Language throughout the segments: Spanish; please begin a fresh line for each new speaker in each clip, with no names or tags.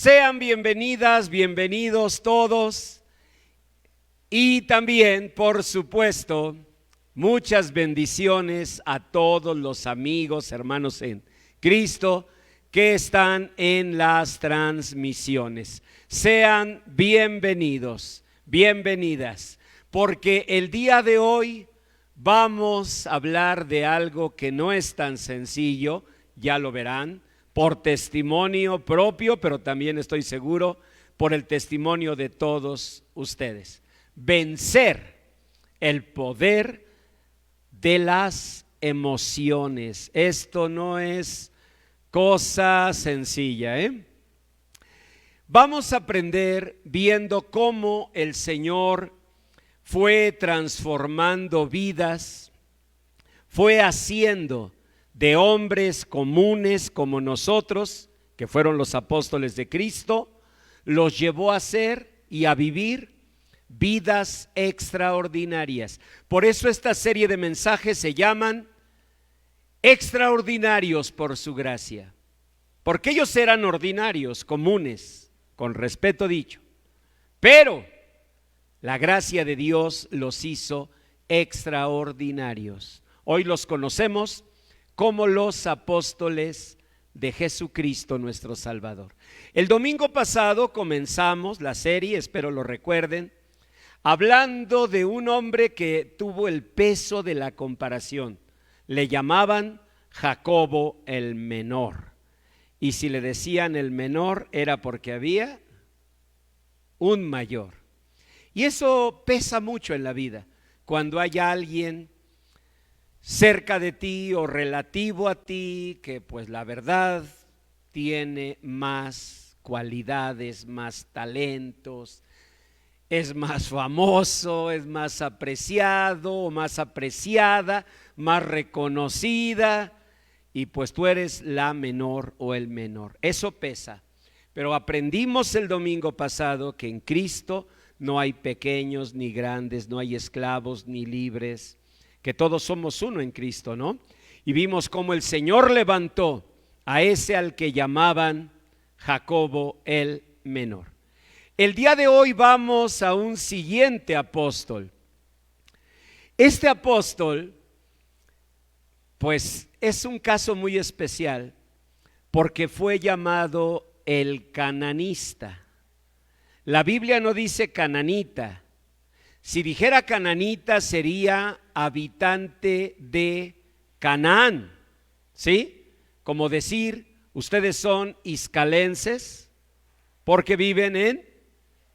Sean bienvenidas, bienvenidos todos y también, por supuesto, muchas bendiciones a todos los amigos, hermanos en Cristo que están en las transmisiones. Sean bienvenidos, bienvenidas, porque el día de hoy vamos a hablar de algo que no es tan sencillo, ya lo verán, por testimonio propio, pero también estoy seguro por el testimonio de todos ustedes. Vencer el poder de las emociones. Esto no es cosa sencilla, Vamos a aprender viendo cómo el Señor fue transformando vidas, fue haciendo de hombres comunes como nosotros, que fueron los apóstoles de Cristo, los llevó a ser y a vivir vidas extraordinarias. Por eso esta serie de mensajes se llaman Extraordinarios por su gracia, porque ellos eran ordinarios, comunes, con respeto dicho, pero la gracia de Dios los hizo extraordinarios. Hoy los conocemos como los apóstoles de Jesucristo nuestro Salvador. El domingo pasado comenzamos la serie, espero lo recuerden, hablando de un hombre que tuvo el peso de la comparación. Le llamaban Jacobo el menor. Y si le decían el menor era porque había un mayor. Y eso pesa mucho en la vida, cuando hay alguien cerca de ti o relativo a ti que pues la verdad tiene más cualidades, más talentos, es más famoso, es más apreciado o más apreciada, más reconocida, y pues tú eres la menor o el menor. Eso pesa, pero aprendimos el domingo pasado que en Cristo no hay pequeños ni grandes, no hay esclavos ni libres, que todos somos uno en Cristo, ¿no? Y vimos cómo el Señor levantó a ese al que llamaban Jacobo el menor. El día de hoy vamos a un siguiente apóstol. Este apóstol, pues es un caso muy especial porque fue llamado el cananista. La Biblia no dice cananita. Si dijera cananita sería habitante de Canaán, ¿sí? Como decir, ustedes son iscalenses porque viven en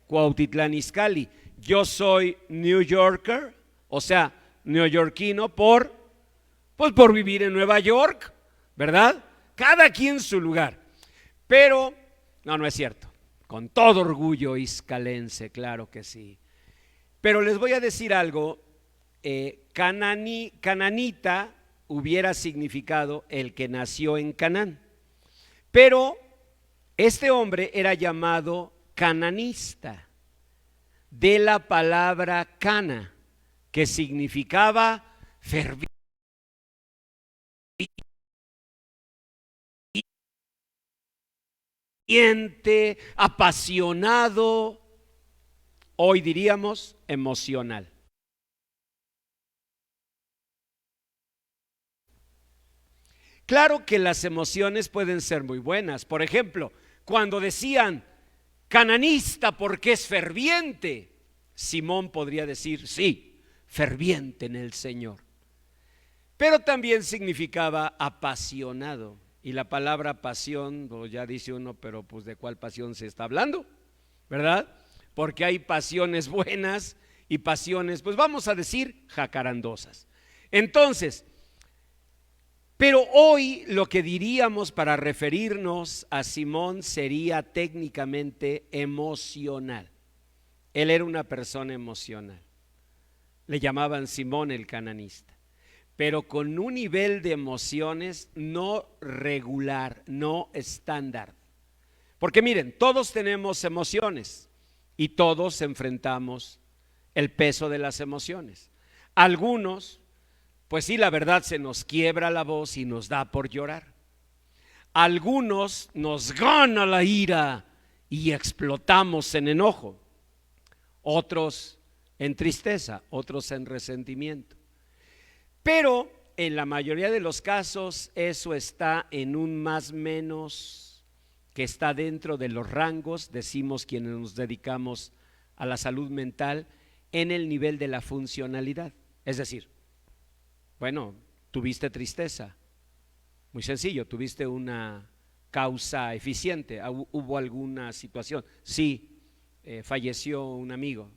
Cuautitlán Izcalli. Yo soy New Yorker, o sea, neoyorquino por vivir en Nueva York, ¿verdad? Cada quien su lugar. Pero, no es cierto. Con todo orgullo iscalense, claro que sí. Pero les voy a decir algo, cananita hubiera significado el que nació en Canaán, pero este hombre era llamado cananista, de la palabra cana, que significaba ferviente, apasionado, hoy diríamos emocional. Claro que las emociones pueden ser muy buenas. Por ejemplo, cuando decían cananista porque es ferviente, Simón podría decir sí, ferviente en el Señor. Pero también significaba apasionado. Y la palabra pasión, pues ya dice uno, pero pues ¿de cuál pasión se está hablando? ¿Verdad? Porque hay pasiones buenas y pasiones, pues vamos a decir, jacarandosas. Entonces, pero hoy lo que diríamos para referirnos a Simón sería técnicamente emocional. Él era una persona emocional. Le llamaban Simón el cananista, pero con un nivel de emociones no regular, no estándar. Porque miren, todos tenemos emociones y todos enfrentamos el peso de las emociones. Algunos, pues sí, la verdad se nos quiebra la voz y nos da por llorar. Algunos nos gana la ira y explotamos en enojo, otros en tristeza, otros en resentimiento. Pero en la mayoría de los casos eso está en un más menos que está dentro de los rangos, decimos quienes nos dedicamos a la salud mental, en el nivel de la funcionalidad. Es decir, bueno, tuviste tristeza, muy sencillo, tuviste una causa eficiente, hubo alguna situación, sí, falleció un amigo,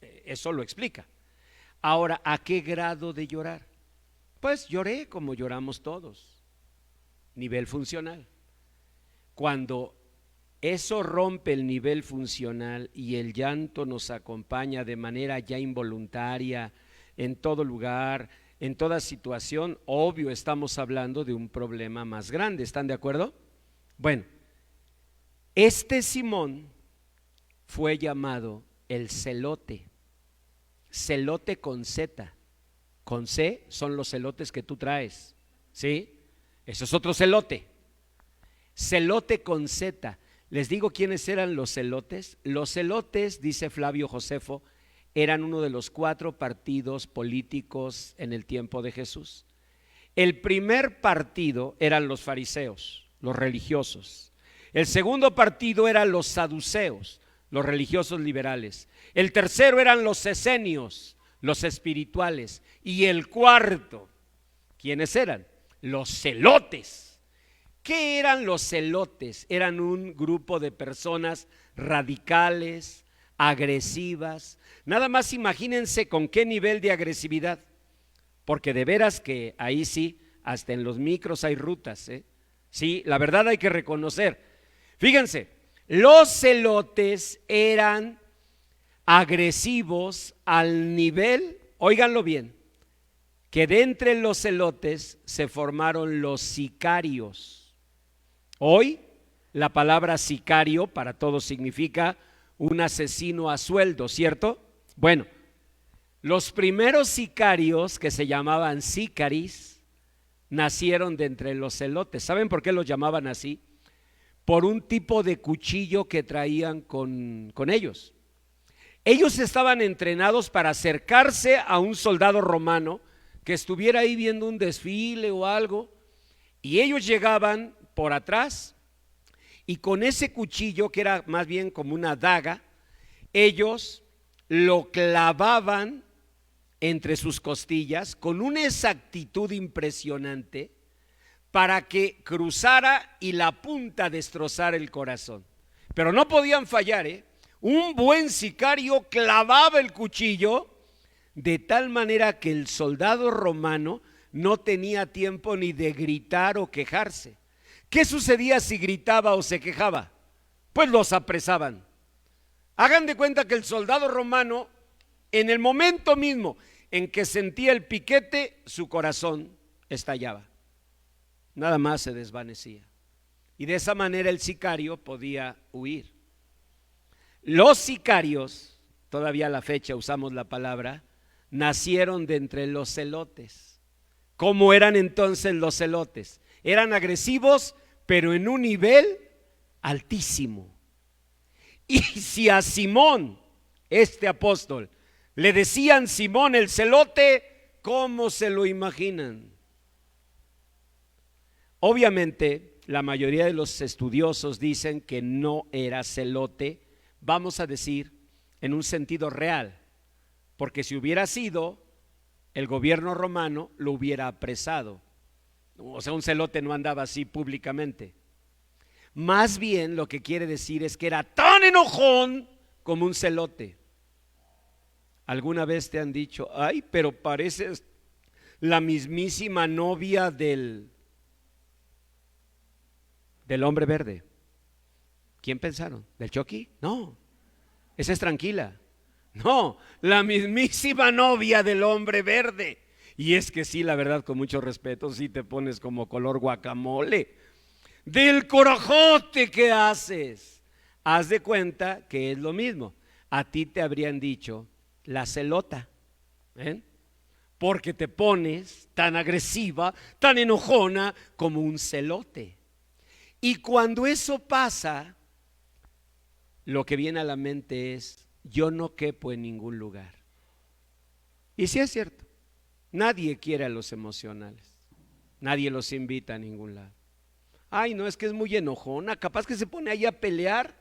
eso lo explica. Ahora, ¿a qué grado de llorar? Pues lloré como lloramos todos, nivel funcional. Cuando eso rompe el nivel funcional y el llanto nos acompaña de manera ya involuntaria en todo lugar, en toda situación, obvio estamos hablando de un problema más grande, ¿están de acuerdo? Bueno, este Simón fue llamado el celote, celote con Z, con C son los celotes que tú traes, ¿sí? Eso es otro celote, celote con Z. Les digo quiénes eran los celotes. Los celotes, dice Flavio Josefo, eran uno de los 4 partidos políticos en el tiempo de Jesús. El primer partido eran los fariseos, los religiosos. El segundo partido eran los saduceos, los religiosos liberales. El tercero eran los esenios, los espirituales. Y el cuarto, ¿quiénes eran? Los celotes. ¿Qué eran los celotes? Eran un grupo de personas radicales, agresivas. Nada más imagínense con qué nivel de agresividad, porque de veras que ahí sí, hasta en los micros hay rutas, ¿eh? Sí, la verdad hay que reconocer. Fíjense, los celotes eran agresivos al nivel, óiganlo bien, que de entre los celotes se formaron los sicarios. Hoy la palabra sicario para todos significa un asesino a sueldo, ¿cierto? Bueno, los primeros sicarios, que se llamaban sicaris, nacieron de entre los celotes. ¿Saben por qué los llamaban así? Por un tipo de cuchillo que traían con ellos. Ellos estaban entrenados para acercarse a un soldado romano que estuviera ahí viendo un desfile o algo, y ellos llegaban por atrás y con ese cuchillo, que era más bien como una daga, ellos lo clavaban entre sus costillas con una exactitud impresionante para que cruzara y la punta destrozara el corazón. Pero no podían fallar, ¿eh? Un buen sicario clavaba el cuchillo de tal manera que el soldado romano no tenía tiempo ni de gritar o quejarse. ¿Qué sucedía si gritaba o se quejaba? Pues los apresaban. Hagan de cuenta que el soldado romano, en el momento mismo en que sentía el piquete, su corazón estallaba. Nada más se desvanecía. Y de esa manera el sicario podía huir. Los sicarios, todavía a la fecha usamos la palabra, nacieron de entre los celotes. ¿Cómo eran entonces los celotes? Eran agresivos, pero en un nivel altísimo. Y si a Simón, este apóstol, le decían Simón el celote, ¿cómo se lo imaginan? Obviamente, la mayoría de los estudiosos dicen que no era celote, vamos a decir, en un sentido real, porque si hubiera sido, el gobierno romano lo hubiera apresado. O sea, un celote no andaba así públicamente. Más bien lo que quiere decir es que era tan enojón como un celote. ¿Alguna vez te han dicho, ay, pero pareces la mismísima novia del hombre verde? ¿Quién pensaron? ¿Del Chucky? No, esa es Tranquila. No, la mismísima novia del hombre verde. Y es que sí, la verdad, con mucho respeto, sí te pones como color guacamole del corajote que haces. Haz de cuenta que es lo mismo. A ti te habrían dicho la celota, ¿eh? Porque te pones tan agresiva, tan enojona como un celote. Y cuando eso pasa, lo que viene a la mente es: yo no quepo en ningún lugar. Y sí es cierto, nadie quiere a los emocionales, nadie los invita a ningún lado. Ay, no, es que es muy enojona, capaz que se pone ahí a pelear.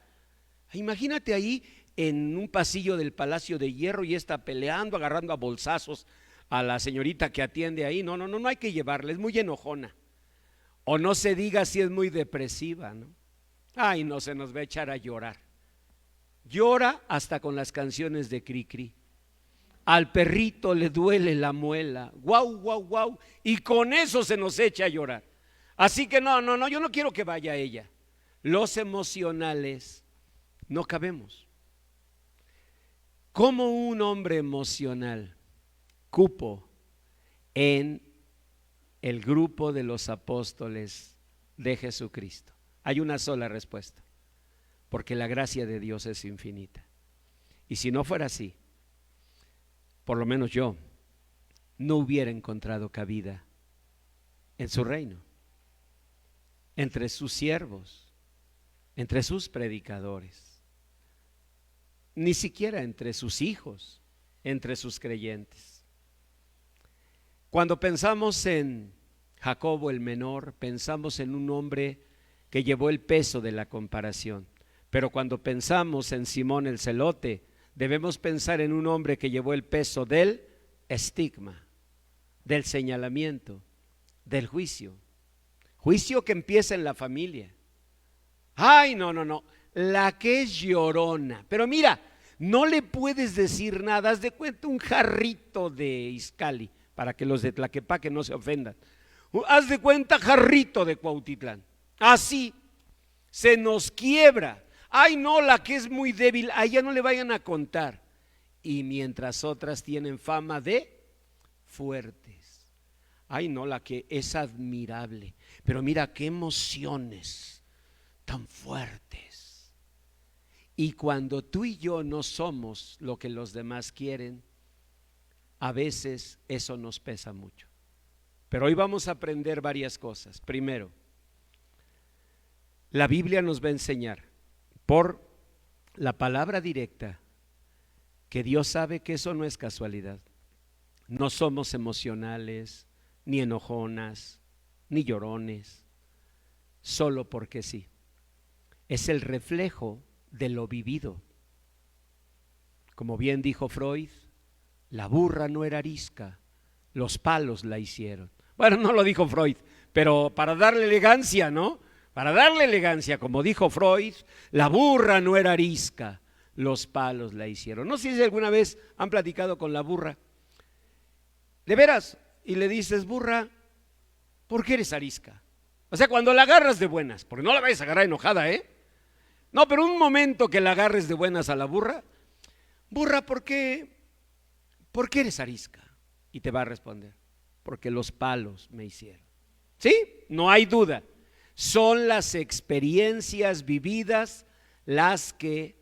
Imagínate ahí en un pasillo del Palacio de Hierro y está peleando, agarrando a bolsazos a la señorita que atiende ahí. No, no, no, no hay que llevarla, es muy enojona. O no se diga si es muy depresiva, ¿no? Ay, no, se nos va a echar a llorar. Llora hasta con las canciones de Cricri. Al perrito le duele la muela, guau, guau, guau, y con eso se nos echa a llorar. Así que no, no, no, yo no quiero que vaya ella. Los emocionales no cabemos. ¿Cómo un hombre emocional cupo en el grupo de los apóstoles de Jesucristo? Hay una sola respuesta: porque la gracia de Dios es infinita. Y si no fuera así, por lo menos yo no hubiera encontrado cabida en su reino, entre sus siervos, entre sus predicadores, ni siquiera entre sus hijos, entre sus creyentes. Cuando pensamos en Jacobo el menor, pensamos en un hombre que llevó el peso de la comparación. Pero cuando pensamos en Simón el celote, debemos pensar en un hombre que llevó el peso del estigma, del señalamiento, del juicio. Juicio que empieza en la familia. Ay, no, no, no, la que es llorona. Pero mira, no le puedes decir nada. Haz de cuenta un jarrito de Izcalli, para que los de Tlaquepaque no se ofendan. Haz de cuenta jarrito de Cuautitlán. Así se nos quiebra. Ay, no, la que es muy débil, a ella no le vayan a contar. Y mientras otras tienen fama de fuertes. Ay, no, la que es admirable. Pero mira qué emociones tan fuertes. Y cuando tú y yo no somos lo que los demás quieren, a veces eso nos pesa mucho. Pero hoy vamos a aprender varias cosas. Primero, la Biblia nos va a enseñar por la palabra directa que Dios sabe que eso no es casualidad. No somos emocionales, ni enojonas, ni llorones, solo porque sí. Es el reflejo de lo vivido. Como bien dijo Freud, la burra no era arisca, los palos la hicieron. Bueno, no lo dijo Freud, pero para darle elegancia, ¿no? Para darle elegancia, como dijo Freud, la burra no era arisca, los palos la hicieron. No sé si alguna vez han platicado con la burra, de veras, y le dices: burra, ¿por qué eres arisca? O sea, cuando la agarras de buenas, porque no la vayas a agarrar enojada, ¿eh? No, pero un momento que la agarres de buenas a la burra: burra, ¿por qué eres arisca? Y te va a responder: porque los palos me hicieron. ¿Sí? No hay duda. Son las experiencias vividas las que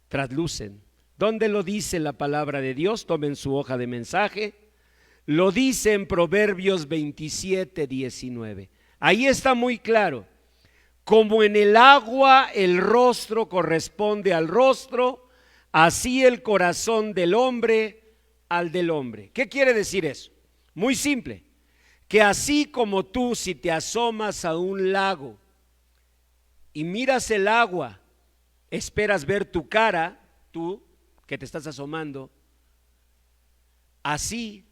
traslucen. ¿Dónde lo dice la palabra de Dios? Tomen su hoja de mensaje. Lo dice en Proverbios 27:19. Ahí está muy claro. Como en el agua el rostro corresponde al rostro, así el corazón del hombre al del hombre. ¿Qué quiere decir eso? Muy simple. Que así como tú, si te asomas a un lago y miras el agua, esperas ver tu cara, tú que te estás asomando, así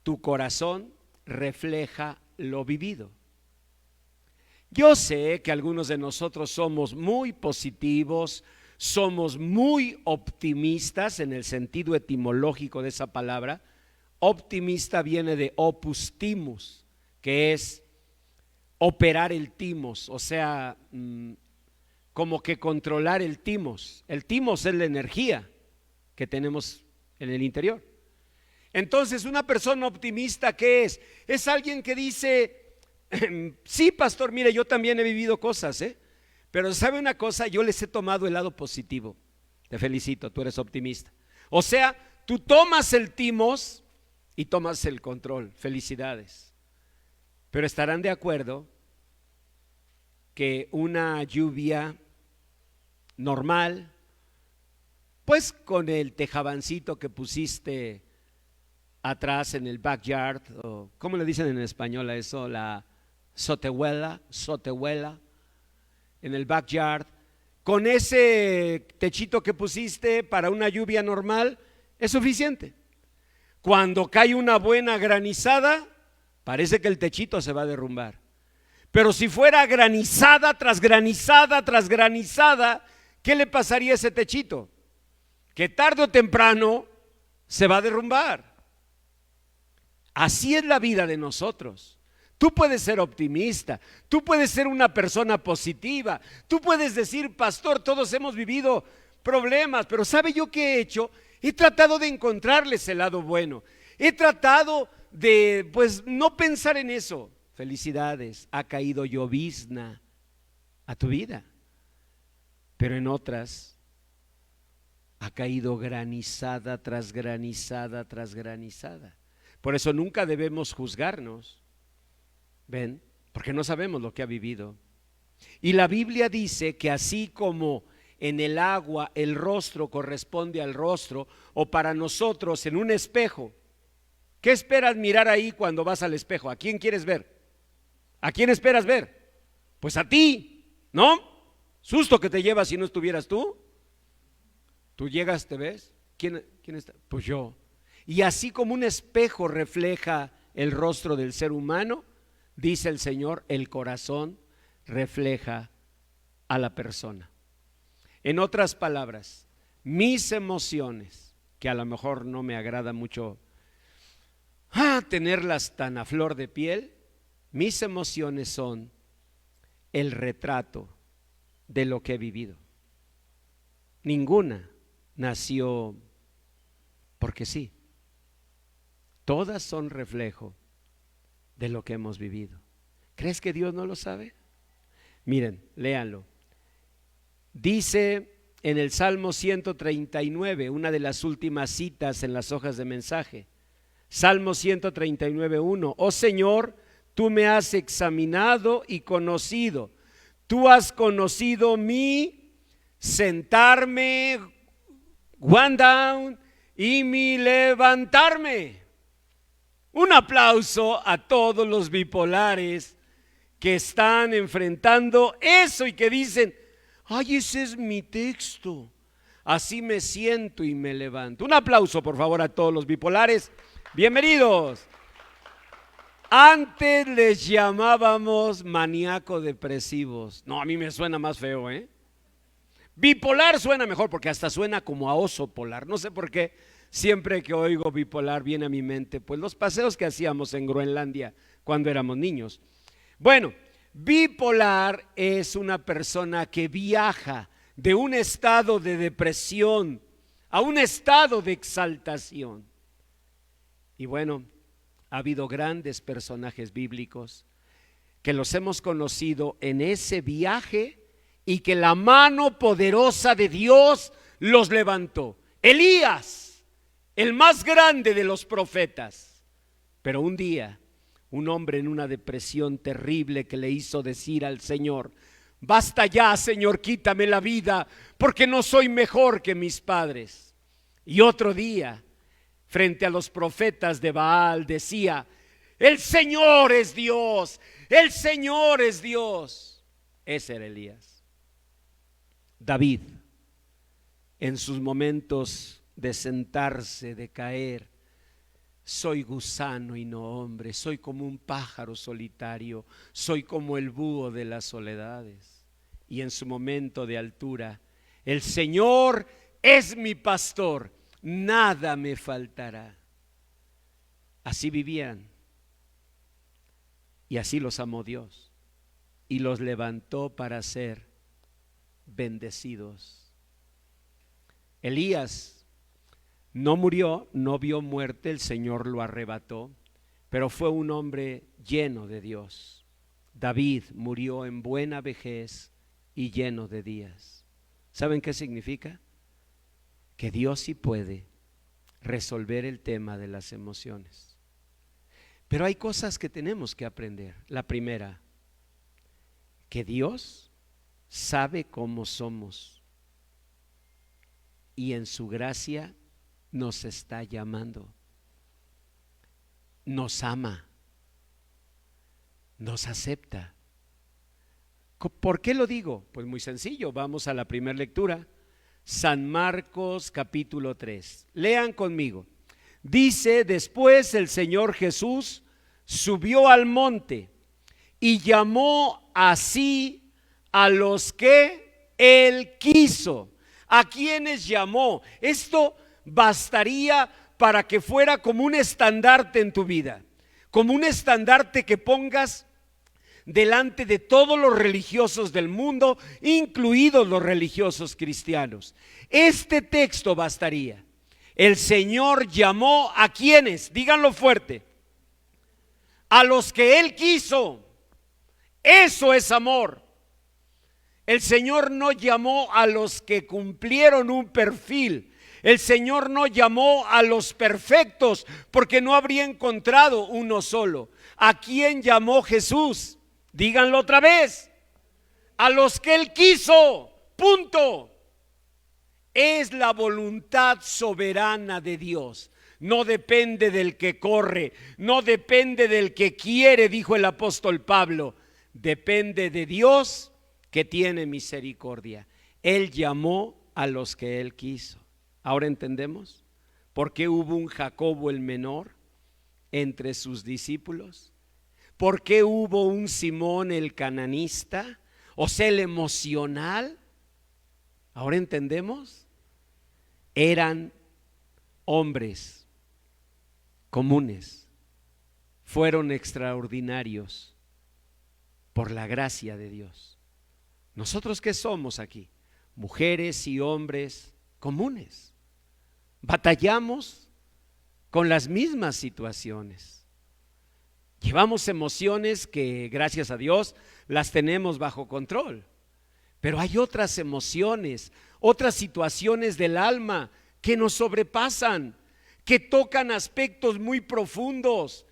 tu corazón refleja lo vivido. Yo sé que algunos de nosotros somos muy positivos, somos muy optimistas en el sentido etimológico de esa palabra. Optimista viene de opus timus, que es operar el timos, o sea, como que controlar el timos. El timos es la energía que tenemos en el interior. Entonces, una persona optimista, ¿qué es? Es alguien que dice: sí, pastor, mire, yo también he vivido cosas, pero ¿sabe una cosa? Yo les he tomado el lado positivo. Te felicito, tú eres optimista. O sea, tú tomas el timos y tomas el control. Felicidades. Pero estarán de acuerdo que una lluvia normal, pues con el tejabancito que pusiste atrás en el backyard, o ¿cómo le dicen en español a eso? La sotehuela, en el backyard, con ese techito que pusiste para una lluvia normal, es suficiente. Cuando cae una buena granizada, parece que el techito se va a derrumbar. Pero si fuera granizada tras granizada tras granizada, ¿qué le pasaría a ese techito? Que tarde o temprano se va a derrumbar. Así es la vida de nosotros. Tú puedes ser optimista, tú puedes ser una persona positiva, tú puedes decir, pastor, todos hemos vivido problemas, pero ¿sabe yo qué he hecho? He tratado de encontrarles el lado bueno. He tratado de, pues, no pensar en eso. Felicidades, ha caído llovizna a tu vida, pero en otras ha caído granizada tras granizada tras granizada. Por eso nunca debemos juzgarnos, ¿ven? Porque no sabemos lo que ha vivido. Y la Biblia dice que así como en el agua el rostro corresponde al rostro, o para nosotros en un espejo, ¿qué esperas mirar ahí cuando vas al espejo? ¿A quién quieres ver? ¿A quién esperas ver? Pues a ti, ¿no? Susto que te llevas si no estuvieras tú. Tú llegas, te ves. ¿Quién está? Pues yo. Y así como un espejo refleja el rostro del ser humano, dice el Señor, el corazón refleja a la persona. En otras palabras, mis emociones, que a lo mejor no me agrada mucho tenerlas tan a flor de piel, mis emociones son el retrato de lo que he vivido. Ninguna nació porque sí. Todas son reflejo de lo que hemos vivido. ¿Crees que Dios no lo sabe? Miren, léanlo. Dice en el Salmo 139, una de las últimas citas en las hojas de mensaje. Salmo 139, 1. Oh Señor, tú me has examinado y conocido. Tú has conocido mi sentarme, one down, y mi levantarme. Un aplauso a todos los bipolares que están enfrentando eso y que dicen, ay, ese es mi texto, así me siento y me levanto. Un aplauso por favor a todos los bipolares, bienvenidos. Antes les llamábamos maníaco-depresivos. No, a mí me suena más feo, ¿eh? Bipolar suena mejor porque hasta suena como a oso polar. No sé por qué siempre que oigo bipolar viene a mi mente pues los paseos que hacíamos en Groenlandia cuando éramos niños. Bueno, bipolar es una persona que viaja de un estado de depresión a un estado de exaltación. Y bueno, ha habido grandes personajes bíblicos que los hemos conocido en ese viaje y que la mano poderosa de Dios los levantó. Elías, el más grande de los profetas. Pero un día, un hombre en una depresión terrible que le hizo decir al Señor, basta ya, Señor, quítame la vida, porque no soy mejor que mis padres. Y otro día, frente a los profetas de Baal, decía, el Señor es Dios, el Señor es Dios. Ese era Elías. David, en sus momentos de sentarse, de caer, soy gusano y no hombre, soy como un pájaro solitario, soy como el búho de las soledades. Y en su momento de altura, el Señor es mi pastor, nada me faltará. Así vivían y así los amó Dios y los levantó para ser bendecidos. Elías no murió, no vio muerte, el Señor lo arrebató, pero fue un hombre lleno de Dios. David murió en buena vejez y lleno de días. ¿Saben qué significa? Que Dios sí puede resolver el tema de las emociones. Pero hay cosas que tenemos que aprender. La primera, que Dios sabe cómo somos y en su gracia nos está llamando. Nos ama, nos acepta. ¿Por qué lo digo? Pues muy sencillo, vamos a la primera lectura. San Marcos capítulo 3. Lean conmigo. Dice: después el Señor Jesús subió al monte y llamó así a los que Él quiso. ¿A quiénes llamó? Esto bastaría para que fuera como un estandarte en tu vida, como un estandarte que pongas delante de todos los religiosos del mundo, incluidos los religiosos cristianos. Este texto bastaría. El Señor llamó ¿a quiénes? Díganlo fuerte. A los que Él quiso. Eso es amor. El Señor no llamó a los que cumplieron un perfil. El Señor no llamó a los perfectos, porque no habría encontrado uno solo. ¿A quién llamó Jesús? Díganlo otra vez. A los que Él quiso. Punto. Es la voluntad soberana de Dios. No depende del que corre, no depende del que quiere, dijo el apóstol Pablo. Depende de Dios, que tiene misericordia. Él llamó a los que Él quiso. ¿Ahora entendemos por qué hubo un Jacobo el menor entre sus discípulos? ¿Por qué hubo un Simón el cananista? O sea, el emocional. ¿Ahora entendemos? Eran hombres comunes, fueron extraordinarios por la gracia de Dios. ¿Nosotros qué somos aquí? Mujeres y hombres comunes. Batallamos con las mismas situaciones. Llevamos emociones que, gracias a Dios, las tenemos bajo control. Pero hay otras emociones, otras situaciones del alma que nos sobrepasan, que tocan aspectos muy profundos,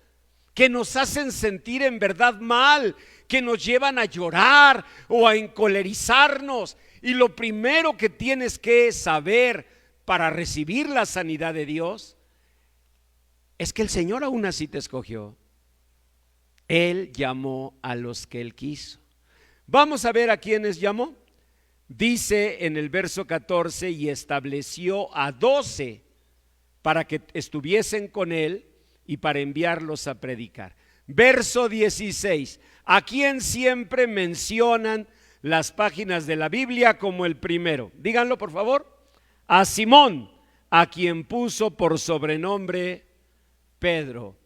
que nos hacen sentir en verdad mal, que nos llevan a llorar o a encolerizarnos. Y lo primero que tienes que saber para recibir la sanidad de Dios es que el Señor aún así te escogió. Él llamó a los que Él quiso. Vamos a ver a quiénes llamó. Dice en el verso 14: y estableció a 12 para que estuviesen con Él y para enviarlos a predicar. Verso 16: a quien siempre mencionan las páginas de la Biblia como el primero. Díganlo por favor. A Simón, a quien puso por sobrenombre Pedro.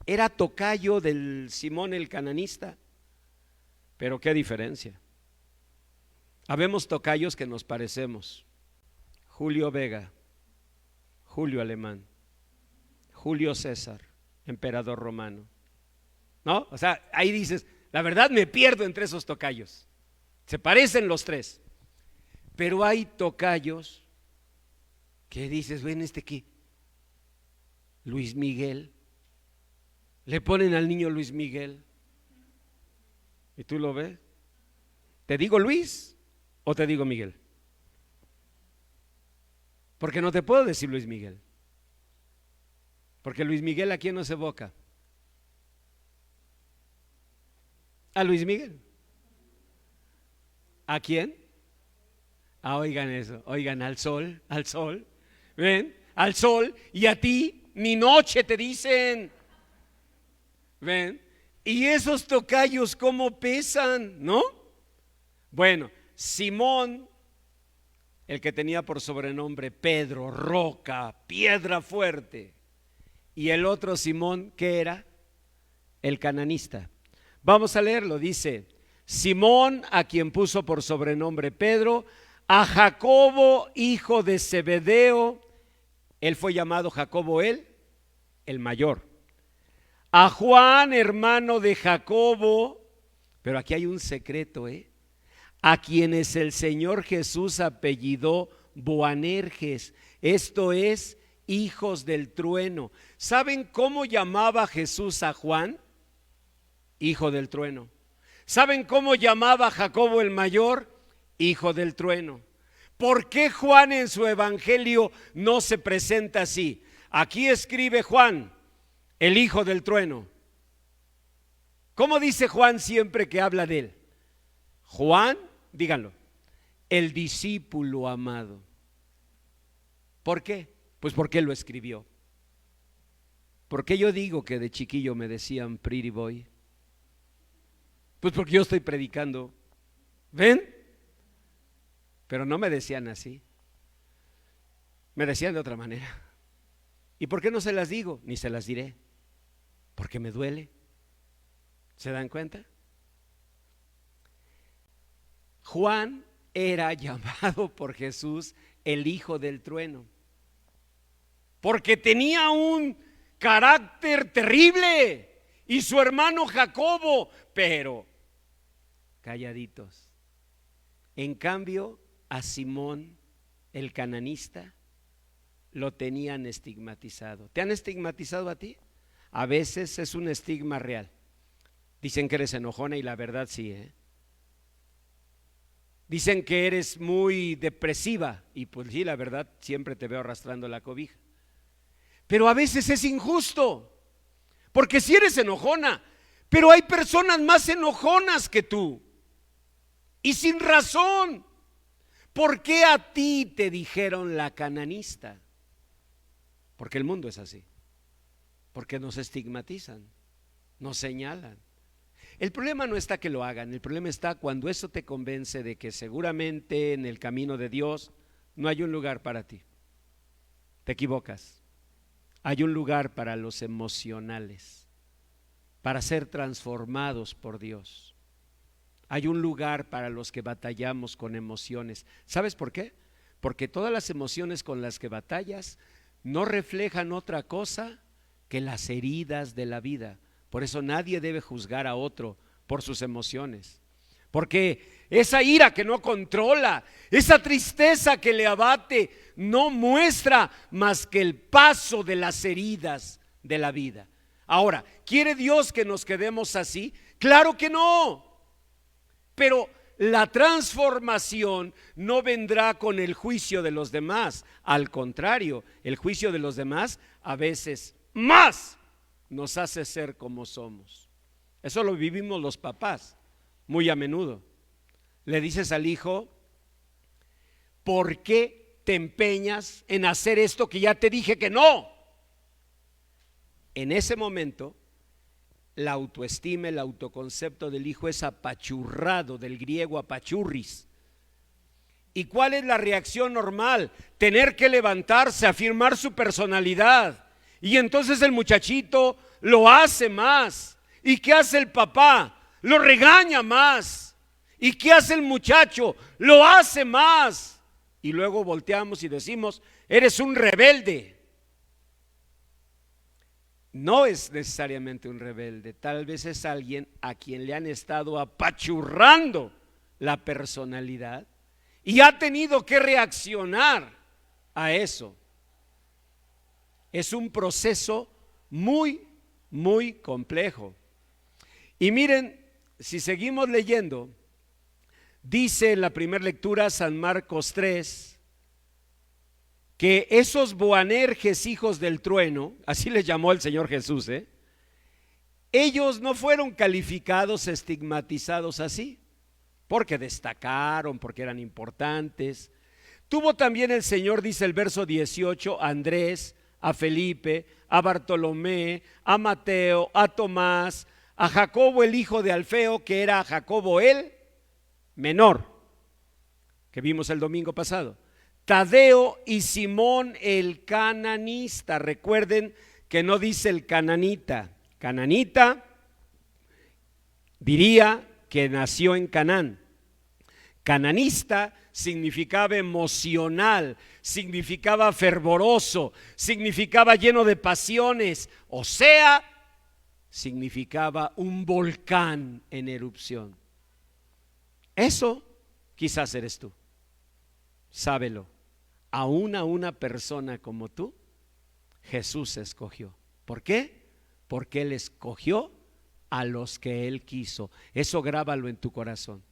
Era tocayo del Simón el cananista, pero qué diferencia. Habemos tocayos que nos parecemos. Julio Vega, Julio Alemán, Julio César, emperador romano. ¿No? O sea, ahí dices, la verdad me pierdo entre esos tocayos. Se parecen los tres. Pero hay tocayos que dices, ven ¿qué? Luis Miguel. Le ponen al niño Luis Miguel. ¿Y tú lo ves? ¿Te digo Luis o te digo Miguel? Porque no te puedo decir Luis Miguel. Porque Luis Miguel, ¿a quién nos evoca? A Luis Miguel. ¿A quién? Oigan eso, oigan, al sol, ven, al sol, y a ti ni noche te dicen, ven, y esos tocayos cómo pesan, ¿no? Bueno, Simón, el que tenía por sobrenombre Pedro, roca, piedra fuerte, y el otro Simón, ¿qué era? El cananista. Vamos a leerlo, dice: Simón, a quien puso por sobrenombre Pedro, a Jacobo, hijo de Zebedeo, él fue llamado Jacobo el mayor, a Juan, hermano de Jacobo, pero aquí hay un secreto, a quienes el Señor Jesús apellidó Boanerges, esto es, hijos del trueno. ¿Saben cómo llamaba Jesús a Juan? Hijo del trueno. ¿Saben cómo llamaba a Jacobo el mayor? Hijo del trueno. ¿Por qué Juan en su evangelio no se presenta así? Aquí escribe Juan, el hijo del trueno. ¿Cómo dice Juan siempre que habla de él? Juan, díganlo, el discípulo amado. ¿Por qué? Pues porque él lo escribió. ¿Por qué yo digo que de chiquillo me decían pretty boy? Pues porque yo estoy predicando. ¿Ven? Pero no me decían así. Me decían de otra manera. ¿Y por qué no se las digo? Ni se las diré. Porque me duele. ¿Se dan cuenta? Juan era llamado por Jesús el hijo del trueno, porque tenía un carácter terrible, y su hermano Jacobo, pero calladitos. En cambio, a Simón, el cananista, lo tenían estigmatizado. ¿Te han estigmatizado a ti? A veces es un estigma real. Dicen que eres enojona, y la verdad sí, ¿eh? Dicen que eres muy depresiva, y pues sí, la verdad siempre te veo arrastrando la cobija. Pero a veces es injusto, porque si eres enojona, pero hay personas más enojonas que tú, y sin razón. ¿Por qué a ti te dijeron la cananista? Porque el mundo es así, porque nos estigmatizan, nos señalan. El problema no está que lo hagan, el problema está cuando eso te convence de que seguramente en el camino de Dios no hay un lugar para ti. Te equivocas. Hay un lugar para los emocionales, para ser transformados por Dios. Hay un lugar para los que batallamos con emociones. ¿Sabes por qué? Porque todas las emociones con las que batallas no reflejan otra cosa que las heridas de la vida. Por eso nadie debe juzgar a otro por sus emociones, porque esa ira que no controla, esa tristeza que le abate, no muestra más que el paso de las heridas de la vida. Ahora, ¿quiere Dios que nos quedemos así? Claro que no, pero la transformación no vendrá con el juicio de los demás. Al contrario, el juicio de los demás a veces más nos hace ser como somos. Eso lo vivimos los papás muy a menudo. Le dices al hijo: ¿por qué te empeñas en hacer esto que ya te dije que no? En ese momento la autoestima, el autoconcepto del hijo es apachurrado, del griego apachurris. ¿Y cuál es la reacción normal? Tener que levantarse, afirmar su personalidad. Y entonces el muchachito lo hace más. ¿Y qué hace el papá? Lo regaña más. ¿Y qué hace el muchacho? Lo hace más. Y luego volteamos y decimos: eres un rebelde. No es necesariamente un rebelde, tal vez es alguien a quien le han estado apachurrando la personalidad y ha tenido que reaccionar a eso. Es un proceso muy, muy complejo. Y miren, si seguimos leyendo, dice en la primera lectura San Marcos 3, que esos Boanerges, hijos del trueno, así les llamó el Señor Jesús, ellos no fueron calificados, estigmatizados así, porque destacaron, porque eran importantes. Tuvo también el Señor, dice el verso 18, a Andrés, a Felipe, a Bartolomé, a Mateo, a Tomás, a Jacobo el hijo de Alfeo, que era Jacobo el menor, que vimos el domingo pasado, Tadeo y Simón el cananista. Recuerden que no dice el cananita. Cananita diría que nació en Canaán. Cananista significaba emocional, significaba fervoroso, significaba lleno de pasiones, o sea, significaba un volcán en erupción. Eso quizás eres tú. Sábelo. Aún a una persona como tú, Jesús escogió. ¿Por qué? Porque Él escogió a los que Él quiso. Eso grábalo en tu corazón.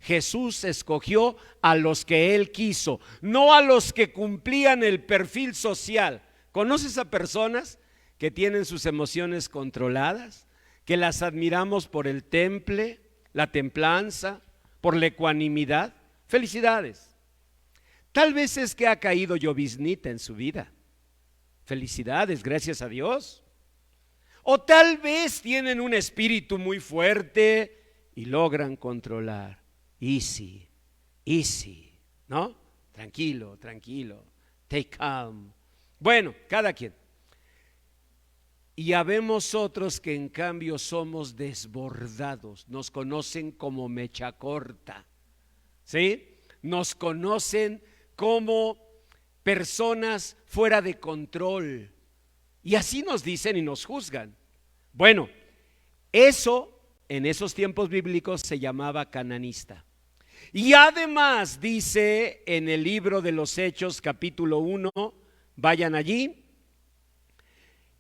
Jesús escogió a los que Él quiso, no a los que cumplían el perfil social. ¿Conoces a personas que tienen sus emociones controladas, que las admiramos por el temple, la templanza, por la ecuanimidad? Felicidades. Tal vez es que ha caído lloviznita en su vida. Felicidades, gracias a Dios. O tal vez tienen un espíritu muy fuerte y logran controlar. Easy, easy, ¿no? Tranquilo, tranquilo, take calm. Bueno, cada quien. Y habemos otros que en cambio somos desbordados, nos conocen como mecha corta, ¿sí? Nos conocen como personas fuera de control. Y así nos dicen y nos juzgan. Bueno, eso en esos tiempos bíblicos se llamaba cananista. Y además dice en el libro de los Hechos capítulo 1, vayan allí,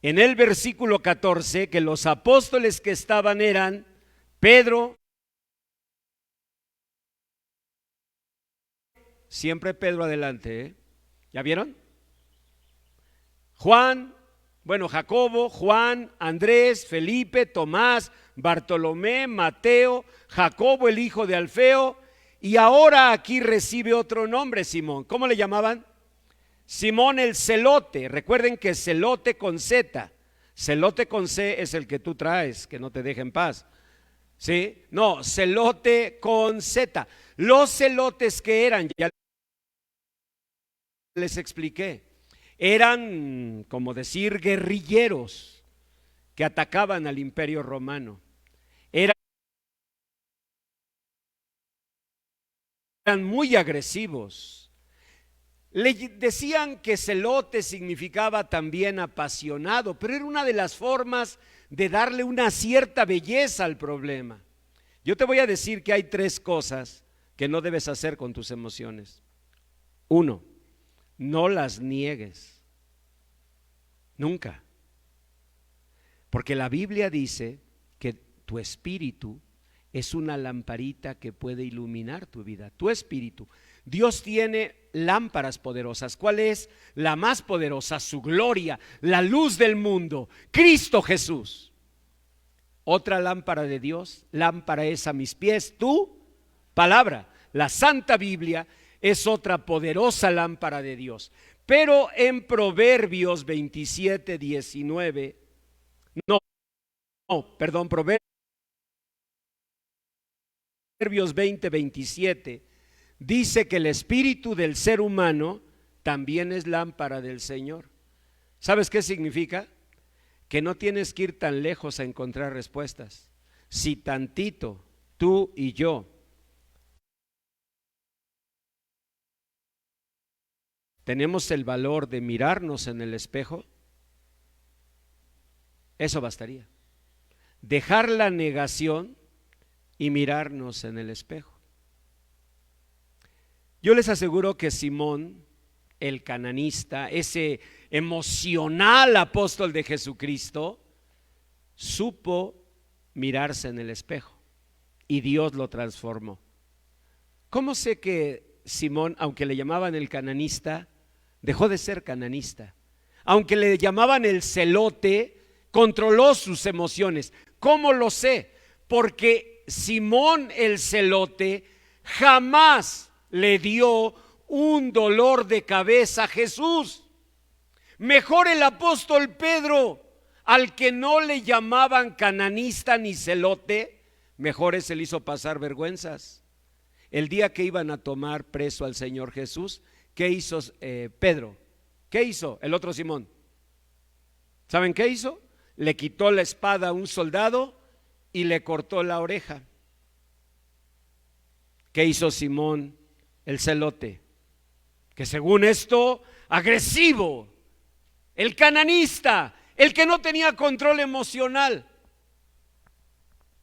en el versículo 14, que los apóstoles que estaban eran Pedro, siempre Pedro adelante, ¿eh? ¿Ya vieron? Juan, bueno, Jacobo, Juan, Andrés, Felipe, Tomás, Bartolomé, Mateo, Jacobo el hijo de Alfeo, y ahora aquí recibe otro nombre, Simón. ¿Cómo le llamaban? Simón el celote. Recuerden que celote con Z, celote con C es el que tú traes, que no te deja en paz, ¿sí? No, celote con Z. Los celotes que eran, ya les expliqué, eran como decir guerrilleros que atacaban al imperio romano. Eran muy agresivos. Le decían que celote significaba también apasionado, pero era una de las formas de darle una cierta belleza al problema. Yo te voy a decir que hay tres cosas que no debes hacer con tus emociones. Uno, no las niegues, nunca. Porque la Biblia dice que tu espíritu es una lamparita que puede iluminar tu vida. Tu espíritu. Dios tiene lámparas poderosas. ¿Cuál es la más poderosa? Su gloria, la luz del mundo, Cristo Jesús. Otra lámpara de Dios, lámpara es a mis pies, tu palabra. La Santa Biblia es otra poderosa lámpara de Dios. Pero en Proverbios 27, 19, Proverbios 20, 27, dice que el espíritu del ser humano también es lámpara del Señor. ¿Sabes qué significa? Que no tienes que ir tan lejos a encontrar respuestas. Si tantito tú y yo tenemos el valor de mirarnos en el espejo, eso bastaría. Dejar la negación y mirarnos en el espejo. Yo les aseguro que Simón, el cananista, ese emocional apóstol de Jesucristo, supo mirarse en el espejo y Dios lo transformó. ¿Cómo sé que Simón, aunque le llamaban el cananista, dejó de ser cananista? Aunque le llamaban el celote, controló sus emociones. ¿Cómo lo sé? Porque Simón el celote jamás le dio un dolor de cabeza a Jesús. Mejor el apóstol Pedro, al que no le llamaban cananista ni celote, mejor ese le hizo pasar vergüenzas. El día que iban a tomar preso al Señor Jesús, ¿qué hizo Pedro? ¿Qué hizo el otro Simón? ¿Saben qué hizo? Le quitó la espada a un soldado y le cortó la oreja. ¿Qué hizo Simón el celote? Que según esto, agresivo, el cananista, el que no tenía control emocional,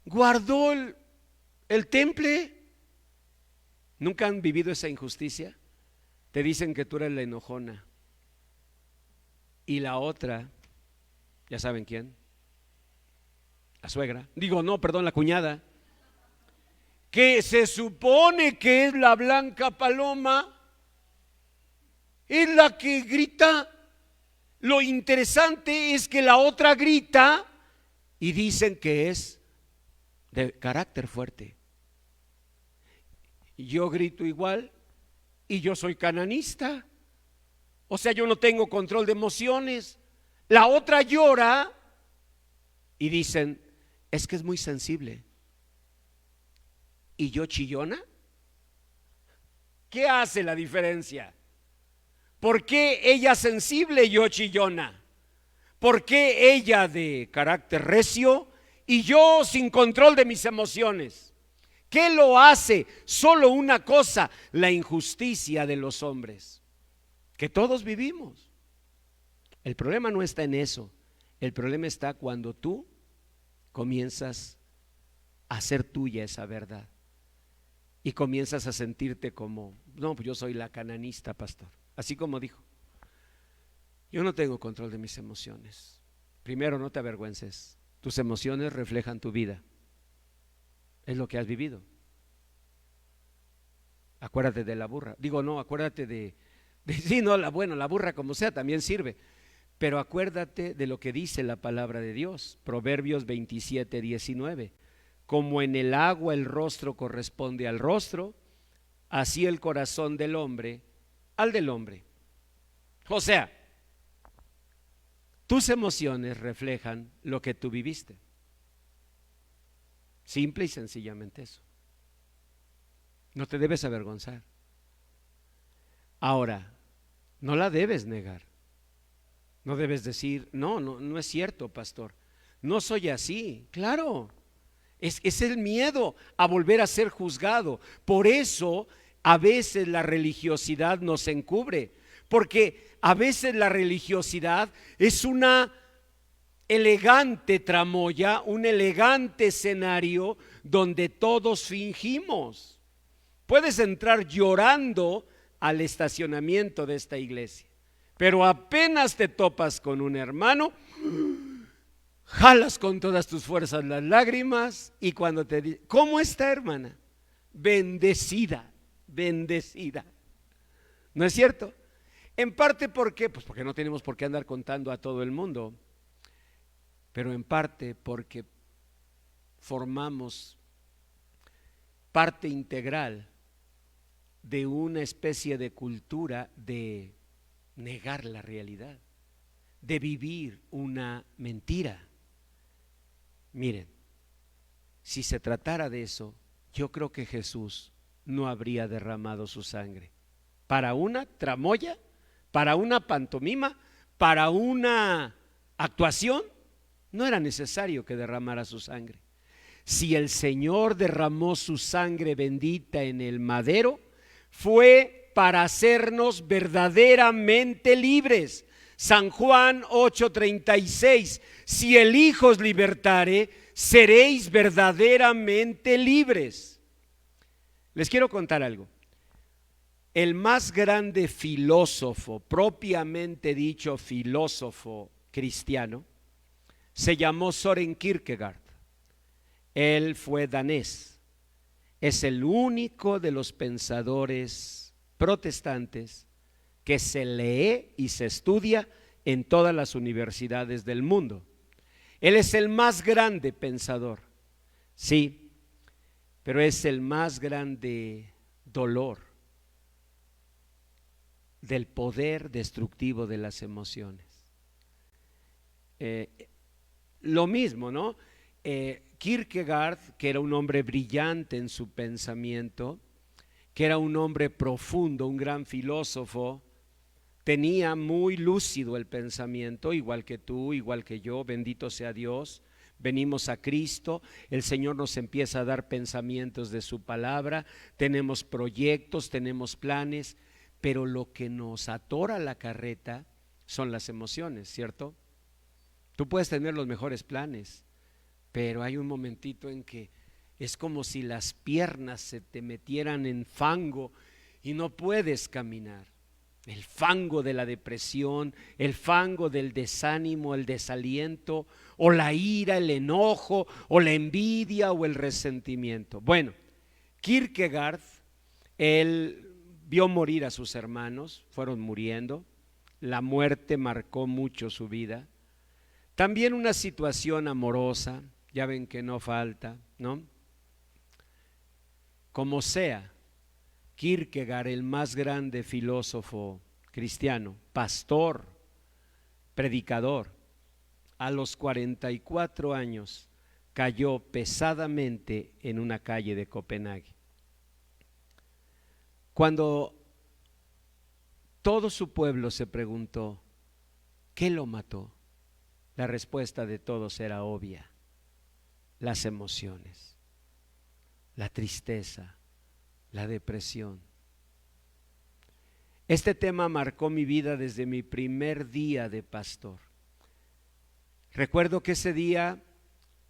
guardó el temple. ¿Nunca han vivido esa injusticia? Te dicen que tú eres la enojona y la otra, ya saben quién, la suegra, digo no, perdón, la cuñada, que se supone que es la blanca paloma, es la que grita. Lo interesante es que la otra grita y dicen que es de carácter fuerte. Yo grito igual y yo soy cananista. O sea, yo no tengo control de emociones. La otra llora y dicen, es que es muy sensible. ¿Y yo chillona? ¿Qué hace la diferencia? ¿Por qué ella sensible y yo chillona? ¿Por qué ella de carácter recio y yo sin control de mis emociones? ¿Qué lo hace? Solo una cosa, la injusticia de los hombres, que todos vivimos. El problema no está en eso. El problema está cuando tú comienzas a hacer tuya esa verdad y comienzas a sentirte como, no, pues yo soy la cananista, pastor. Así como dijo, yo no tengo control de mis emociones. Primero, no te avergüences. Tus emociones reflejan tu vida. Es lo que has vivido. Acuérdate de la burra. Digo, no, acuérdate sí, no, la burra como sea también sirve. Pero acuérdate de lo que dice la palabra de Dios. Proverbios 27:19. Como en el agua el rostro corresponde al rostro, así el corazón del hombre al del hombre. O sea, tus emociones reflejan lo que tú viviste. Simple y sencillamente eso. No te debes avergonzar. Ahora, no la debes negar. No debes decir, no es cierto, pastor. No soy así. Claro, es el miedo a volver a ser juzgado. Por eso a veces la religiosidad nos encubre, porque a veces la religiosidad es una elegante tramoya, un elegante escenario donde todos fingimos. Puedes entrar llorando al estacionamiento de esta iglesia, pero apenas te topas con un hermano, jalas con todas tus fuerzas las lágrimas y cuando te dice, ¿cómo está, hermana? Bendecida, bendecida. ¿No es cierto? En parte, ¿por qué? Pues porque no tenemos por qué andar contando a todo el mundo, pero en parte porque formamos parte integral de una especie de cultura de negar la realidad, de vivir una mentira. Miren, si se tratara de eso, yo creo que Jesús no habría derramado su sangre para una tramoya, para una pantomima, para una actuación. No era necesario que derramara su sangre. Si el Señor derramó su sangre bendita en el madero, fue para hacernos verdaderamente libres. San Juan 8:36, si el Hijo os libertare, seréis verdaderamente libres. Les quiero contar algo. El más grande filósofo, propiamente dicho filósofo cristiano, se llamó Søren Kierkegaard. Él fue danés. Es el único de los pensadores protestantes que se lee y se estudia en todas las universidades del mundo. Él es el más grande pensador, sí, pero es el más grande dolor del poder destructivo de las emociones. Lo mismo, ¿no? Kierkegaard, que era un hombre brillante en su pensamiento, que era un hombre profundo, un gran filósofo, tenía muy lúcido el pensamiento, igual que tú, igual que yo, bendito sea Dios. Venimos a Cristo, el Señor nos empieza a dar pensamientos de su palabra, tenemos proyectos, tenemos planes, pero lo que nos atora la carreta son las emociones, ¿cierto? Tú puedes tener los mejores planes, pero hay un momentito en que es como si las piernas se te metieran en fango y no puedes caminar. El fango de la depresión, el fango del desánimo, el desaliento, o la ira, el enojo, o la envidia, o el resentimiento. Bueno, Kierkegaard, él vio morir a sus hermanos, fueron muriendo, la muerte marcó mucho su vida. También una situación amorosa, ya ven que no falta, ¿no? Como sea, Kierkegaard, el más grande filósofo cristiano, pastor, predicador, a los 44 años cayó pesadamente en una calle de Copenhague. Cuando todo su pueblo se preguntó, ¿qué lo mató? La respuesta de todos era obvia: las emociones, la tristeza, la depresión. Este tema marcó mi vida desde mi primer día de pastor. Recuerdo que ese día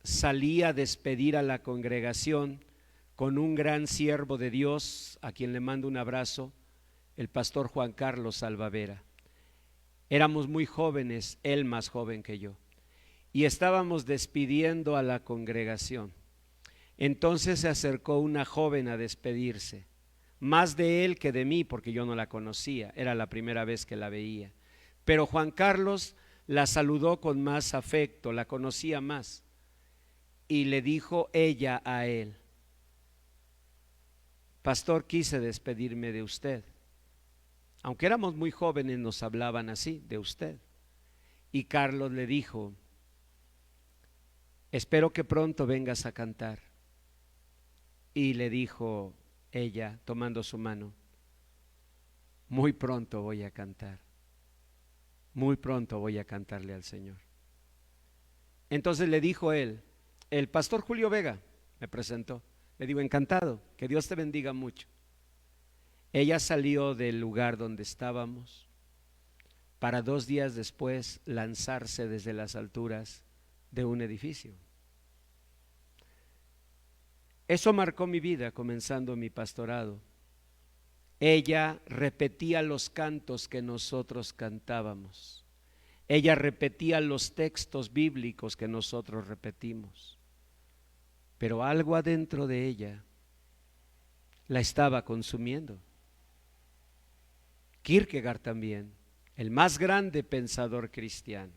salí a despedir a la congregación con un gran siervo de Dios, a quien le mando un abrazo, el pastor Juan Carlos Salvavera. Éramos muy jóvenes, él más joven que yo, y estábamos despidiendo a la congregación. Entonces se acercó una joven a despedirse, más de él que de mí, porque yo no la conocía, era la primera vez que la veía. Pero Juan Carlos la saludó con más afecto, la conocía más, y le dijo ella a él: pastor, quise despedirme de usted. Aunque éramos muy jóvenes, nos hablaban así, de usted. Y Carlos le dijo: espero que pronto vengas a cantar. Y le dijo ella, tomando su mano: muy pronto voy a cantar, muy pronto voy a cantarle al Señor. Entonces le dijo él: el pastor Julio Vega, me presentó. Le digo: encantado, que Dios te bendiga mucho. Ella salió del lugar donde estábamos para 2 días después lanzarse desde las alturas de un edificio. Eso marcó mi vida comenzando mi pastorado. Ella repetía los cantos que nosotros cantábamos. Ella repetía los textos bíblicos que nosotros repetimos. Pero algo adentro de ella la estaba consumiendo. Kierkegaard también, el más grande pensador cristiano.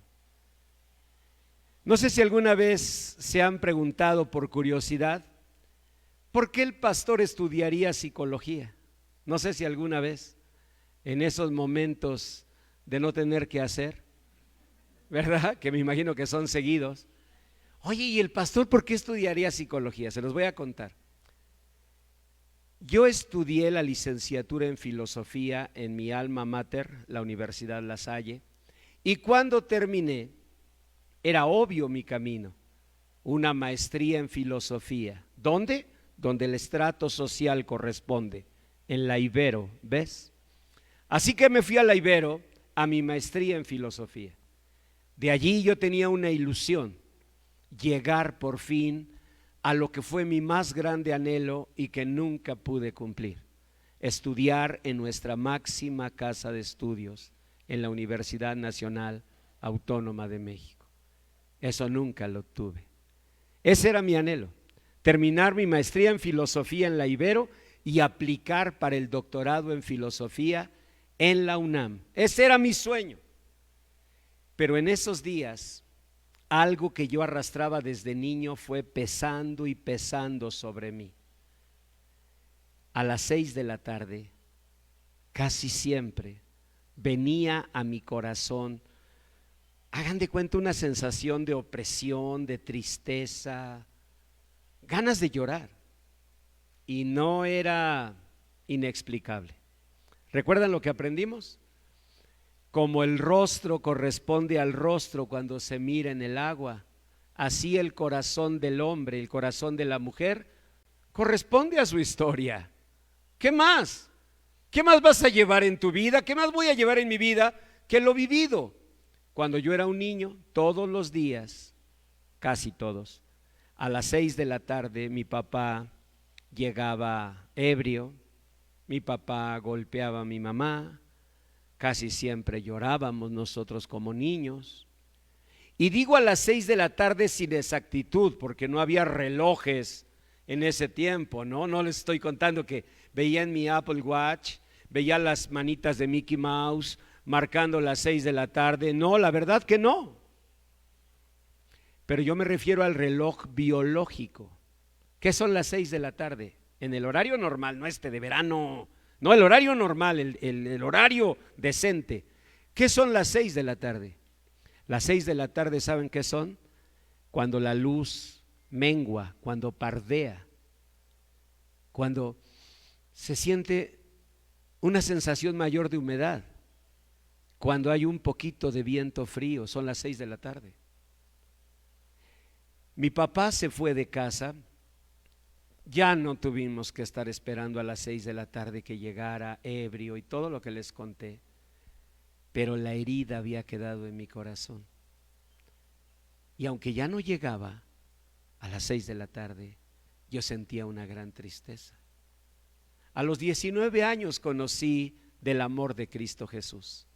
No sé si alguna vez se han preguntado por curiosidad, ¿por qué el pastor estudiaría psicología? No sé si alguna vez, en esos momentos de no tener qué hacer, ¿verdad? Que me imagino que son seguidos. Oye, ¿y el pastor por qué estudiaría psicología? Se los voy a contar. Yo estudié la licenciatura en filosofía en mi alma mater, la Universidad La Salle, y cuando terminé, era obvio mi camino, una maestría en filosofía. ¿Dónde? Donde el estrato social corresponde, en la Ibero, ¿ves? Así que me fui a la Ibero a mi maestría en filosofía. De allí yo tenía una ilusión: llegar por fin a lo que fue mi más grande anhelo y que nunca pude cumplir: estudiar en nuestra máxima casa de estudios, en la Universidad Nacional Autónoma de México. Eso nunca lo obtuve. Ese era mi anhelo: terminar mi maestría en filosofía en la Ibero y aplicar para el doctorado en filosofía en la UNAM. Ese era mi sueño. Pero en esos días, algo que yo arrastraba desde niño fue pesando y pesando sobre mí. A las 6 de la tarde, casi siempre, venía a mi corazón, hagan de cuenta, una sensación de opresión, de tristeza, ganas de llorar, y no era inexplicable. ¿Recuerdan lo que aprendimos? Como el rostro corresponde al rostro cuando se mira en el agua, así el corazón del hombre, el corazón de la mujer, corresponde a su historia. ¿Qué más? ¿Qué más vas a llevar en tu vida? ¿Qué más voy a llevar en mi vida que lo vivido? Cuando yo era un niño, todos los días, casi todos, a las 6 de la tarde mi papá llegaba ebrio, mi papá golpeaba a mi mamá, casi siempre llorábamos nosotros como niños. Y digo a las 6 de la tarde sin exactitud, porque no había relojes en ese tiempo, ¿no? No les estoy contando que veía en mi Apple Watch, veía las manitas de Mickey Mouse marcando las 6 de la tarde. No, la verdad que no. Pero yo me refiero al reloj biológico. ¿Qué son las 6 de la tarde? En el horario normal, no este de verano, no, el horario normal, el horario decente. ¿Qué son las 6 de la tarde? Las 6 de la tarde, ¿saben qué son? Cuando la luz mengua, cuando pardea, cuando se siente una sensación mayor de humedad, cuando hay un poquito de viento frío, son las 6 de la tarde. Mi papá se fue de casa, ya no tuvimos que estar esperando a las 6 de la tarde que llegara ebrio y todo lo que les conté, pero la herida había quedado en mi corazón. Y aunque ya no llegaba a las 6 de la tarde, yo sentía una gran tristeza. A los 19 años conocí del amor de Cristo Jesús.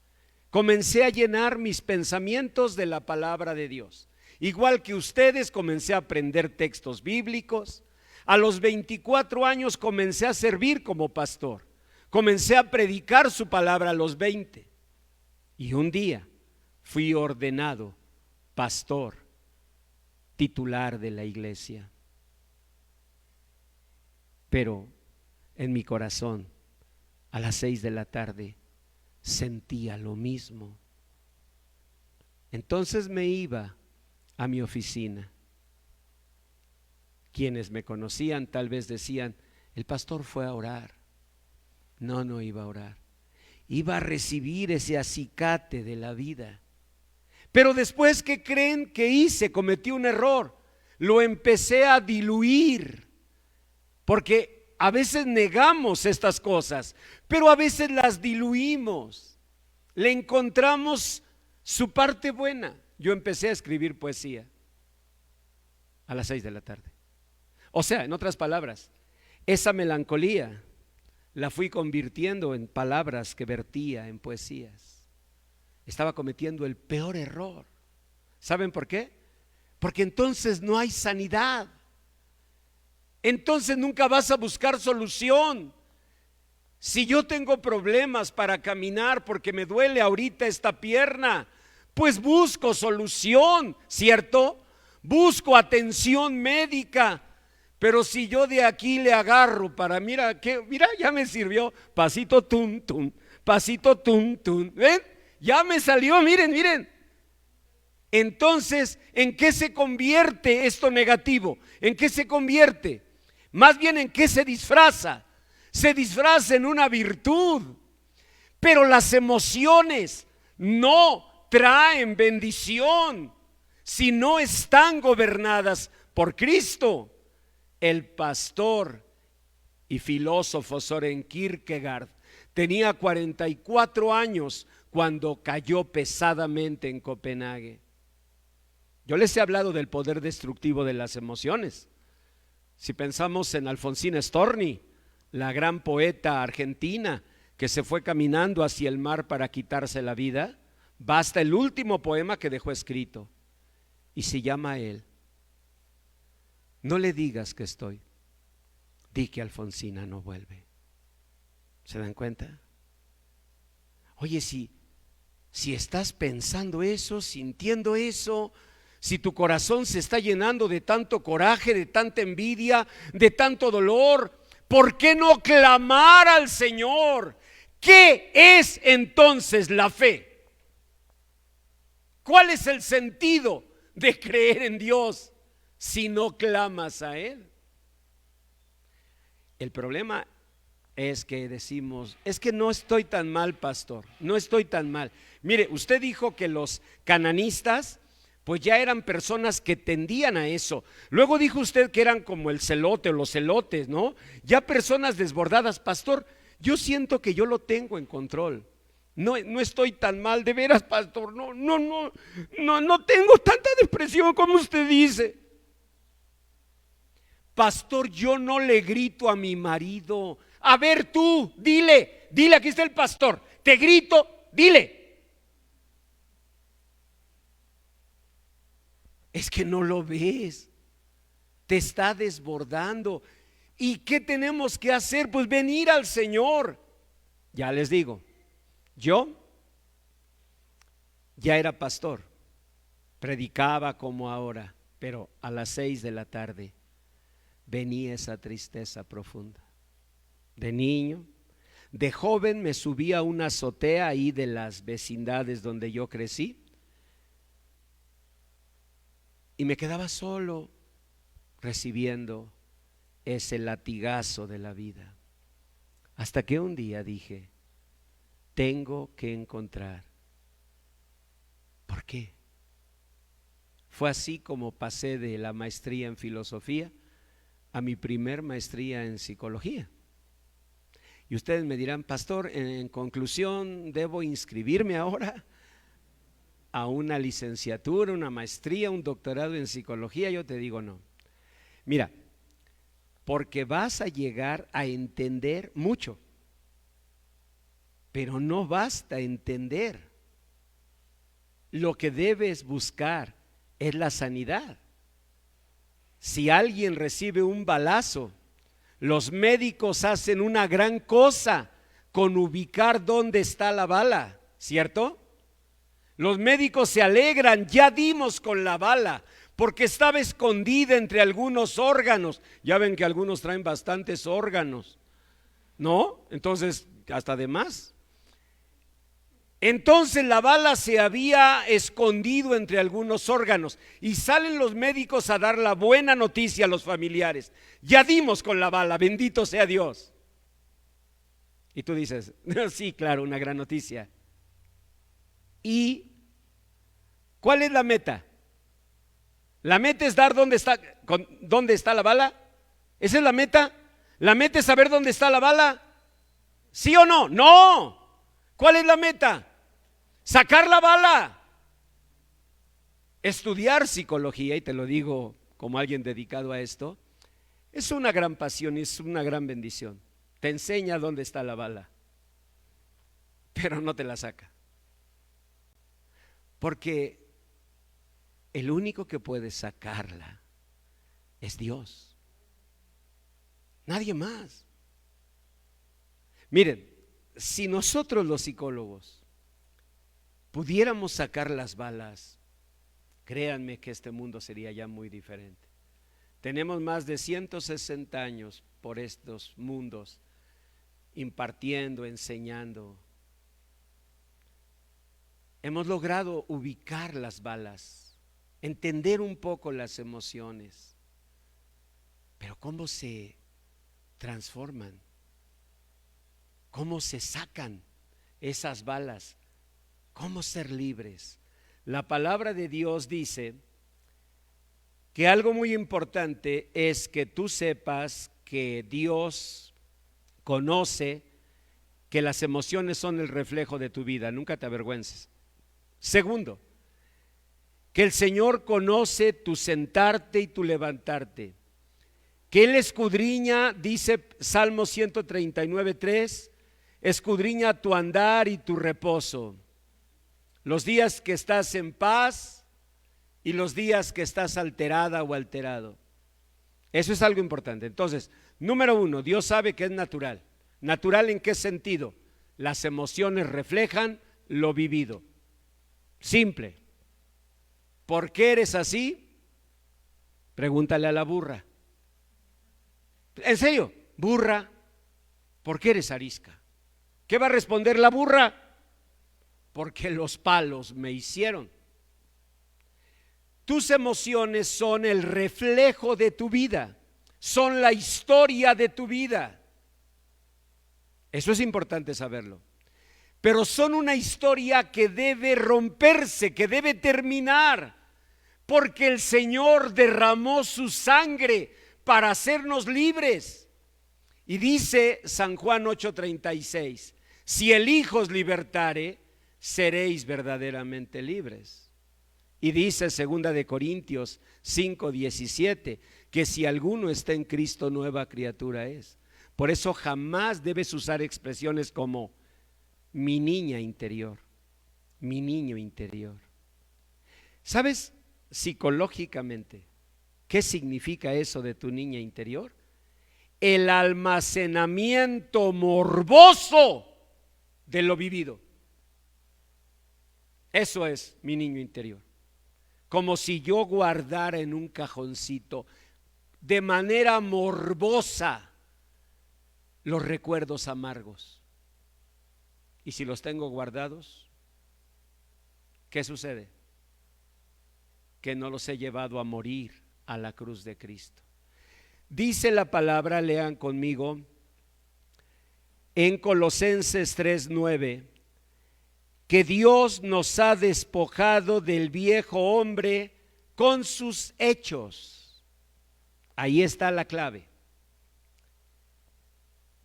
Comencé a llenar mis pensamientos de la palabra de Dios. Igual que ustedes, comencé a aprender textos bíblicos. A los 24 años comencé a servir como pastor. Comencé a predicar su palabra a los 20. Y un día fui ordenado pastor titular de la iglesia. Pero en mi corazón, a las 6 de la tarde, sentía lo mismo. Entonces me iba a mi oficina. Quienes me conocían tal vez decían: el pastor fue a orar. No, no iba a orar. Iba a recibir ese acicate de la vida. Pero después, ¿qué creen que hice? Cometí un error. Lo empecé a diluir. Porque a veces negamos estas cosas, pero a veces las diluimos. Le encontramos su parte buena. Yo empecé a escribir poesía a las 6 de la tarde. O sea, en otras palabras, esa melancolía la fui convirtiendo en palabras que vertía en poesías. Estaba cometiendo el peor error. ¿Saben por qué? Porque entonces no hay sanidad. Entonces nunca vas a buscar solución. Si yo tengo problemas para caminar porque me duele ahorita esta pierna, pues busco solución, ¿cierto? Busco atención médica. Pero si yo de aquí le agarro para, mira, ya me sirvió, pasito tum tum, pasito tum tum, ¿ven? Ya me salió, miren. Entonces, ¿en qué se convierte esto negativo? ¿En qué se convierte? Más bien, ¿en qué se disfraza? Se disfraza en una virtud. Pero las emociones no traen bendición si no están gobernadas por Cristo. El pastor y filósofo Søren Kierkegaard tenía 44 años cuando cayó pesadamente en Copenhague. Yo les he hablado del poder destructivo de las emociones. Si pensamos en Alfonsina Storni, la gran poeta argentina que se fue caminando hacia el mar para quitarse la vida, basta el último poema que dejó escrito y se llama él. No le digas que estoy, di que Alfonsina no vuelve. ¿Se dan cuenta? Oye, si estás pensando eso, sintiendo eso, si tu corazón se está llenando de tanto coraje, de tanta envidia, de tanto dolor, ¿por qué no clamar al Señor? ¿Qué es entonces la fe? ¿Cuál es el sentido de creer en Dios si no clamas a Él? El problema es que decimos: es que no estoy tan mal, pastor, no estoy tan mal. Mire, usted dijo que los cananistas pues ya eran personas que tendían a eso. Luego dijo usted que eran como el celote o los celotes, ¿no? Ya personas desbordadas. Pastor, yo siento que yo lo tengo en control. No estoy tan mal, de veras, pastor. No tengo tanta depresión como usted dice. Pastor, yo no le grito a mi marido. A ver tú, dile, aquí está el pastor. Te grito, dile. Es que no lo ves. te está desbordando. ¿Y qué tenemos que hacer? Pues venir al Señor. Ya les digo, yo ya era pastor, predicaba como ahora, pero a las 6 de la tarde venía esa tristeza profunda. De niño, de joven me subí a una azotea ahí de las vecindades donde yo crecí y me quedaba solo recibiendo ese latigazo de la vida, hasta que un día dije, tengo que encontrar por qué. Fue así como pasé de la maestría en filosofía a mi primer maestría en psicología. Y ustedes me dirán, pastor, en conclusión, ¿debo inscribirme ahora a una licenciatura, una maestría, un doctorado en psicología? Yo te digo no. Mira, porque vas a llegar a entender mucho, pero no basta entender. Lo que debes buscar es la sanidad. Si alguien recibe un balazo, los médicos hacen una gran cosa con ubicar dónde está la bala, ¿cierto? Los médicos se alegran, ya dimos con la bala, porque estaba escondida entre algunos órganos. Ya ven que algunos traen bastantes órganos, ¿no? Entonces, hasta de más. Entonces la bala se había escondido entre algunos órganos y salen los médicos a dar la buena noticia a los familiares. Ya dimos con la bala, bendito sea Dios. Y tú dices, sí, claro, una gran noticia. ¿Y cuál es la meta? La meta es dar dónde está la bala. ¿Esa es la meta? ¿La meta es saber dónde está la bala? ¿Sí o no? No. ¿Cuál es la meta? Sacar la bala. Estudiar psicología, y te lo digo como alguien dedicado a esto, es una gran pasión y es una gran bendición. Te enseña dónde está la bala, pero no te la saca. Porque el único que puede sacarla es Dios. Nadie más. Miren, si nosotros los psicólogos pudiéramos sacar las balas, créanme que este mundo sería ya muy diferente. Tenemos más de 160 años por estos mundos, impartiendo, enseñando. Hemos logrado ubicar las balas, entender un poco las emociones, pero ¿cómo se transforman? ¿Cómo se sacan esas balas? ¿Cómo ser libres? La palabra de Dios dice que algo muy importante es que tú sepas que Dios conoce que las emociones son el reflejo de tu vida, nunca te avergüences. Segundo, que el Señor conoce tu sentarte y tu levantarte, que Él escudriña, dice Salmo 139:3, escudriña tu andar y tu reposo, los días que estás en paz y los días que estás alterada o alterado. Eso es algo importante. Entonces, número uno, Dios sabe que es natural. ¿Natural en qué sentido? Las emociones reflejan lo vivido. Simple. ¿Por qué eres así? Pregúntale a la burra. En serio, burra, ¿por qué eres arisca? ¿Qué va a responder la burra? Porque los palos me hicieron. Tus emociones son el reflejo de tu vida, son la historia de tu vida. Eso es importante saberlo. Pero son una historia que debe romperse, que debe terminar, porque el Señor derramó su sangre para hacernos libres. Y dice San Juan 8:36, si el Hijo os libertare, seréis verdaderamente libres. Y dice 2 de Corintios 5:17, que si alguno está en Cristo, nueva criatura es. Por eso jamás debes usar expresiones como mi niña interior, mi niño interior. ¿Sabes psicológicamente ¿Qué significa eso de tu niña interior? El almacenamiento morboso de lo vivido. Eso es mi niño interior. Como si yo guardara en un cajoncito de manera morbosa los recuerdos amargos. Y si los tengo guardados, ¿qué sucede? Que no los he llevado a morir a la cruz de Cristo. Dice la palabra, lean conmigo, en Colosenses 3:9, que Dios nos ha despojado del viejo hombre con sus hechos. Ahí está la clave.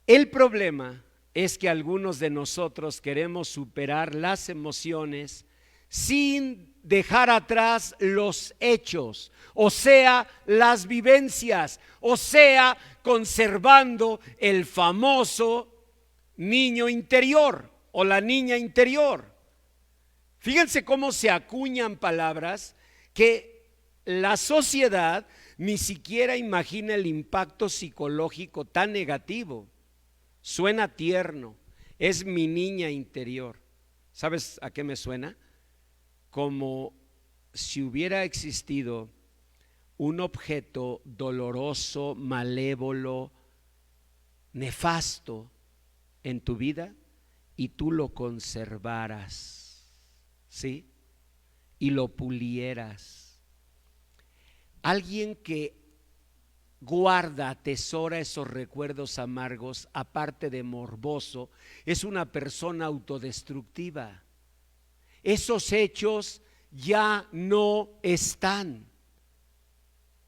El problema es que algunos de nosotros queremos superar las emociones sin dejar atrás los hechos, o sea, las vivencias, o sea, conservando el famoso niño interior o la niña interior. Fíjense cómo se acuñan palabras que la sociedad ni siquiera imagina el impacto psicológico tan negativo. Suena tierno, es mi niña interior. ¿Sabes a qué me suena? Como si hubiera existido un objeto doloroso, malévolo, nefasto en tu vida y tú lo conservaras, ¿sí? Y lo pulieras. Alguien que guarda, atesora esos recuerdos amargos, aparte de morboso, es una persona autodestructiva. Esos hechos ya no están.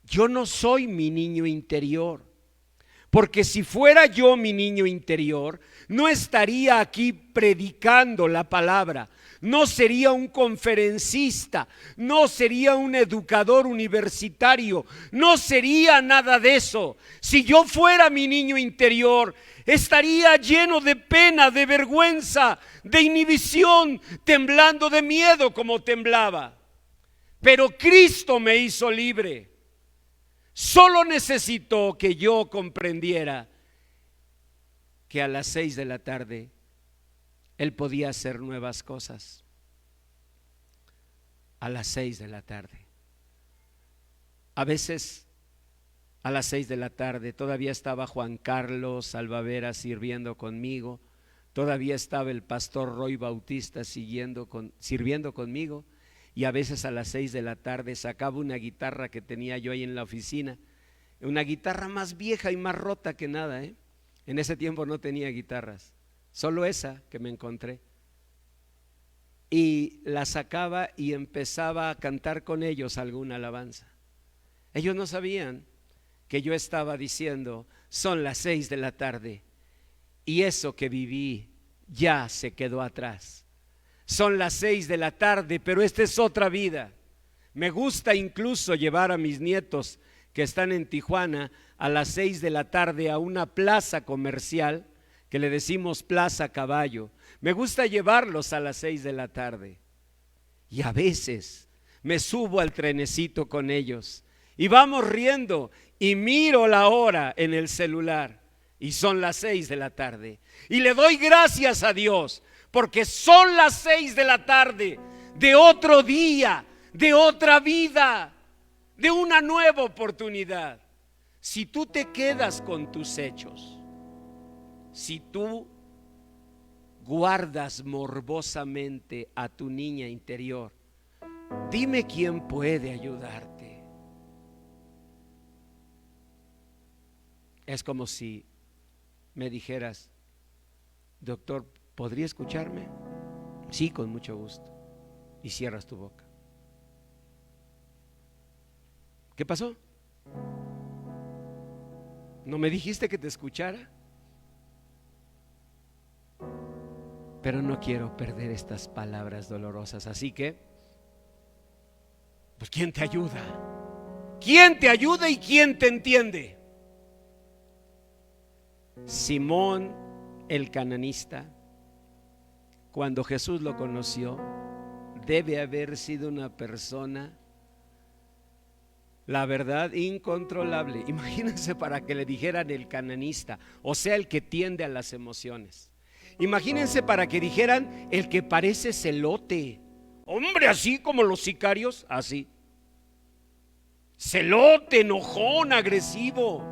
Yo no soy mi niño interior, porque si fuera yo mi niño interior, no estaría aquí predicando la palabra, no sería un conferencista, no sería un educador universitario, no sería nada de eso. Si yo fuera mi niño interior, estaría lleno de pena, de vergüenza, de inhibición, temblando de miedo como temblaba. Pero Cristo me hizo libre. Solo necesitó que yo comprendiera que a las 6 de la tarde Él podía hacer nuevas cosas. A las 6 de la tarde. A veces a las 6 de la tarde todavía estaba Juan Carlos Salvavera sirviendo conmigo, todavía estaba el pastor Roy Bautista sirviendo conmigo, y a veces a las 6 de la tarde sacaba una guitarra que tenía yo ahí en la oficina, una guitarra más vieja y más rota que nada, ¿eh? En ese tiempo no tenía guitarras, solo esa que me encontré, y la sacaba y empezaba a cantar con ellos alguna alabanza. Ellos no sabían que yo estaba diciendo: son las 6 de la tarde y eso que viví ya se quedó atrás. Son las 6 de la tarde, pero esta es otra vida. Me gusta incluso llevar a mis nietos que están en Tijuana a las 6 de la tarde a una plaza comercial que le decimos Plaza Caballo. Me gusta llevarlos a las 6 de la tarde, y a veces me subo al trenecito con ellos y vamos riendo y miro la hora en el celular y son las 6 de la tarde y le doy gracias a Dios porque son las 6 de la tarde de otro día, de otra vida, de una nueva oportunidad. Si tú te quedas con tus hechos, si tú guardas morbosamente a tu niña interior, dime quién puede ayudarte. Es como si me dijeras: doctor, ¿podría escucharme? Sí, con mucho gusto. Y cierras tu boca. ¿Qué pasó? ¿No me dijiste que te escuchara? Pero no quiero perder estas palabras dolorosas, así que, pues, ¿quién te ayuda? ¿Quién te ayuda y quién te entiende? Simón el cananista, cuando Jesús lo conoció, debe haber sido una persona La verdad, incontrolable. Imagínense para que le dijeran el cananista, o sea, el que tiende a las emociones. Imagínense para que dijeran el que parece celote. Hombre, así como los sicarios, así. Celote, enojón, agresivo.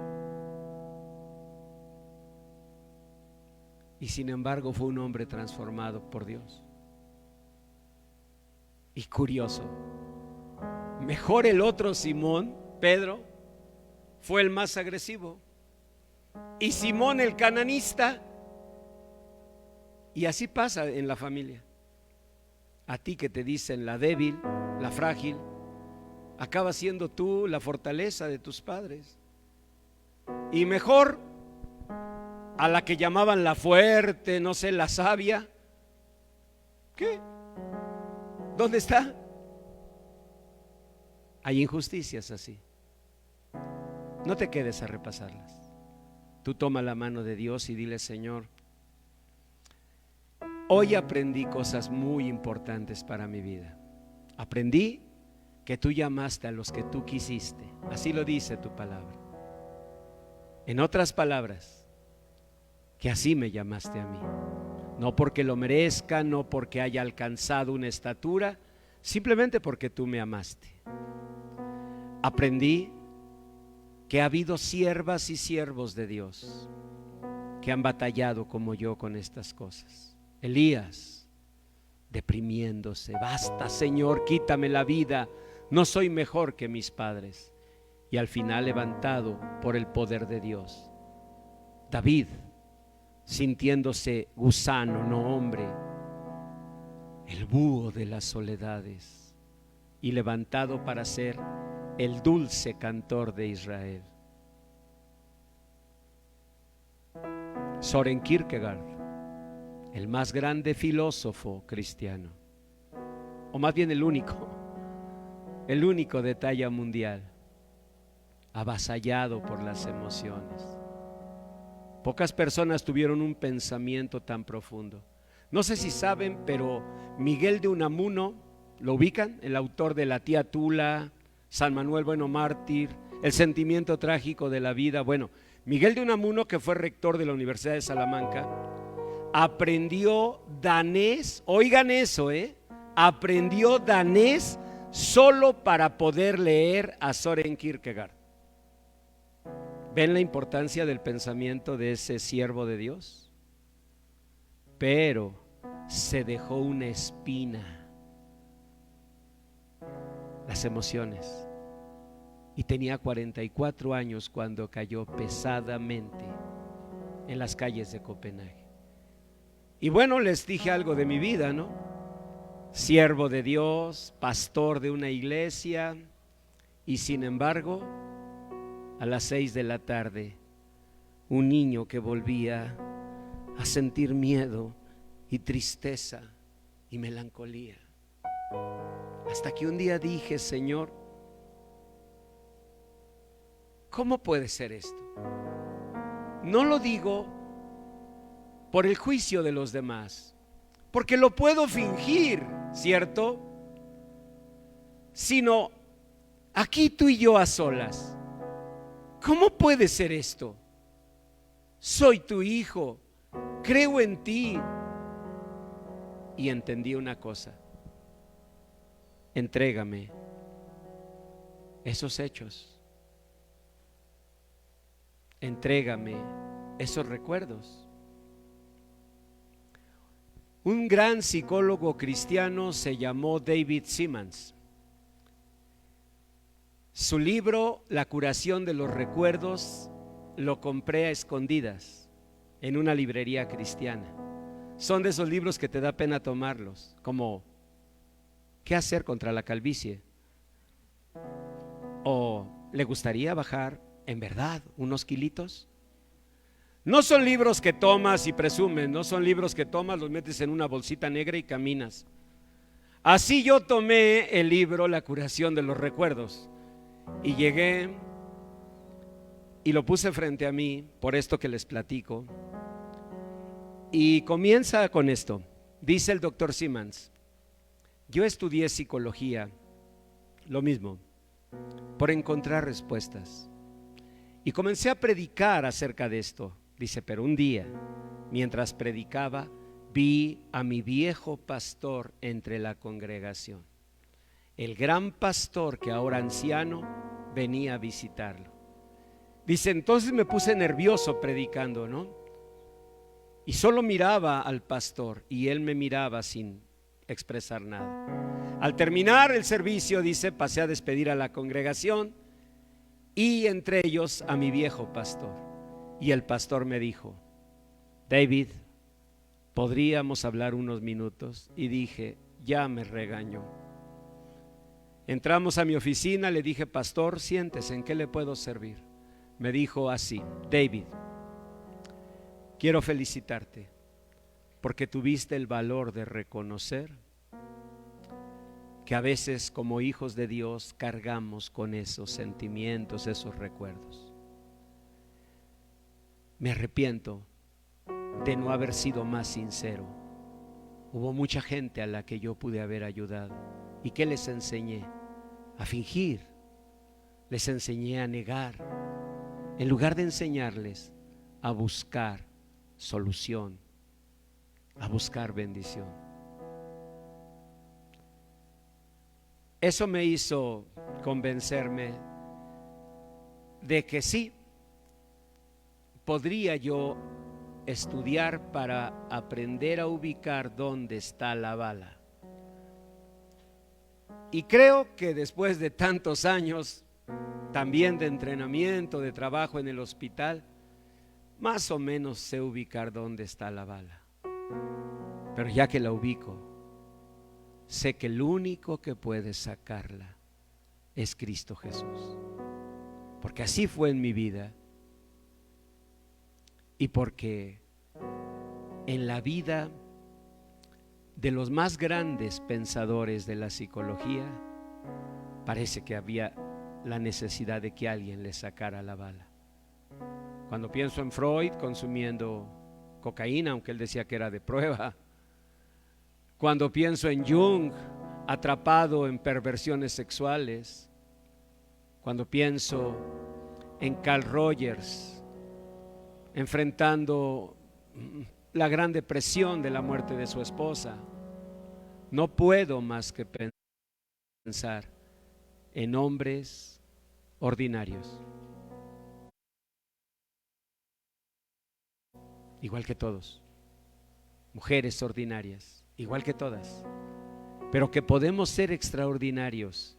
Y sin embargo fue un hombre transformado por Dios. Y curioso, mejor el otro Simón, Pedro, fue el más agresivo. Y Simón el cananista. Y así pasa en la familia. A ti que te dicen la débil, la frágil, acaba siendo tú la fortaleza de tus padres. Y mejor a la que llamaban la fuerte, no sé, la sabia. ¿Qué? ¿Dónde está? Hay injusticias así. No te quedes a repasarlas. Tú toma la mano de Dios y dile: Señor, hoy aprendí cosas muy importantes para mi vida. Aprendí que tú llamaste a los que tú quisiste. Así lo dice tu palabra. En otras palabras, que así me llamaste a mí. No porque lo merezca, no porque haya alcanzado una estatura, simplemente porque tú me amaste. Aprendí que ha habido siervas y siervos de Dios que han batallado como yo con estas cosas. Elías, deprimiéndose: basta, Señor, quítame la vida, no soy mejor que mis padres. Y al final levantado por el poder de Dios. David, sintiéndose gusano, no hombre, el búho de las soledades, y levantado para ser el dulce cantor de Israel. Søren Kierkegaard, el más grande filósofo cristiano, o más bien el único de talla mundial, avasallado por las emociones. Pocas personas tuvieron un pensamiento tan profundo. No sé si saben, pero Miguel de Unamuno, ¿lo ubican? El autor de La tía Tula, San Manuel Bueno Mártir, El sentimiento trágico de la vida. Bueno, Miguel de Unamuno, que fue rector de la Universidad de Salamanca, aprendió danés. Oigan eso, aprendió danés solo para poder leer a Søren Kierkegaard. ¿Ven la importancia del pensamiento de ese siervo de Dios? Pero se dejó una espina, las emociones, y tenía 44 años cuando cayó pesadamente en las calles de Copenhague. Y bueno, les dije algo de mi vida, ¿no? Siervo de Dios, pastor de una iglesia, y sin embargo, a las 6 de la tarde, un niño que volvía a sentir miedo y tristeza y melancolía. Hasta que un día dije: Señor, ¿cómo puede ser esto? No lo digo por el juicio de los demás, porque lo puedo fingir, ¿cierto? Sino aquí tú y yo a solas. ¿Cómo puede ser esto? Soy tu hijo, creo en ti. Y entendí una cosa: entrégame esos hechos, entrégame esos recuerdos. Un gran psicólogo cristiano se llamó David Simmons. Su libro La curación de los recuerdos lo compré a escondidas en una librería cristiana. Son de esos libros que te da pena tomarlos, como ¿qué hacer contra la calvicie? ¿O le gustaría bajar en verdad unos kilitos? No son libros que tomas y presumes, no son libros que tomas, los metes en una bolsita negra y caminas. Así yo tomé el libro La curación de los recuerdos. Y llegué y lo puse frente a mí, por esto que les platico. Y comienza con esto. Dice el doctor Simmons: yo estudié psicología, lo mismo, por encontrar respuestas. Y comencé a predicar acerca de esto. Dice, pero un día, mientras predicaba, vi a mi viejo pastor entre la congregación. El gran pastor, que ahora anciano, venía a visitarlo. Dice, entonces me puse nervioso predicando, ¿no? Y solo miraba al pastor y él me miraba sin expresar nada. Al terminar el servicio, dice, pasé a despedir a la congregación y entre ellos a mi viejo pastor. Y el pastor me dijo, David, ¿podríamos hablar unos minutos? Y dije, ya me regañó. Entramos a mi oficina, le dije, pastor, siéntese, ¿en qué le puedo servir? Me dijo así, David, quiero felicitarte porque tuviste el valor de reconocer que a veces como hijos de Dios cargamos con esos sentimientos, esos recuerdos. Me arrepiento de no haber sido más sincero. Hubo mucha gente a la que yo pude haber ayudado. ¿Y qué les enseñé? A fingir. Les enseñé a negar, en lugar de enseñarles a buscar solución, a buscar bendición. Eso me hizo convencerme de que sí, podría yo estudiar para aprender a ubicar dónde está la bala. Y creo que después de tantos años también de entrenamiento, de trabajo en el hospital, más o menos sé ubicar dónde está la bala. Pero ya que la ubico, sé que el único que puede sacarla es Cristo Jesús. Porque así fue en mi vida. Y porque en la vida de los más grandes pensadores de la psicología, parece que había la necesidad de que alguien le sacara la bala. Cuando pienso en Freud consumiendo cocaína, aunque él decía que era de prueba. Cuando pienso en Jung atrapado en perversiones sexuales. Cuando pienso en Carl Rogers enfrentando la gran depresión de la muerte de su esposa, no puedo más que pensar en hombres ordinarios, igual que todos, mujeres ordinarias, igual que todas, pero que podemos ser extraordinarios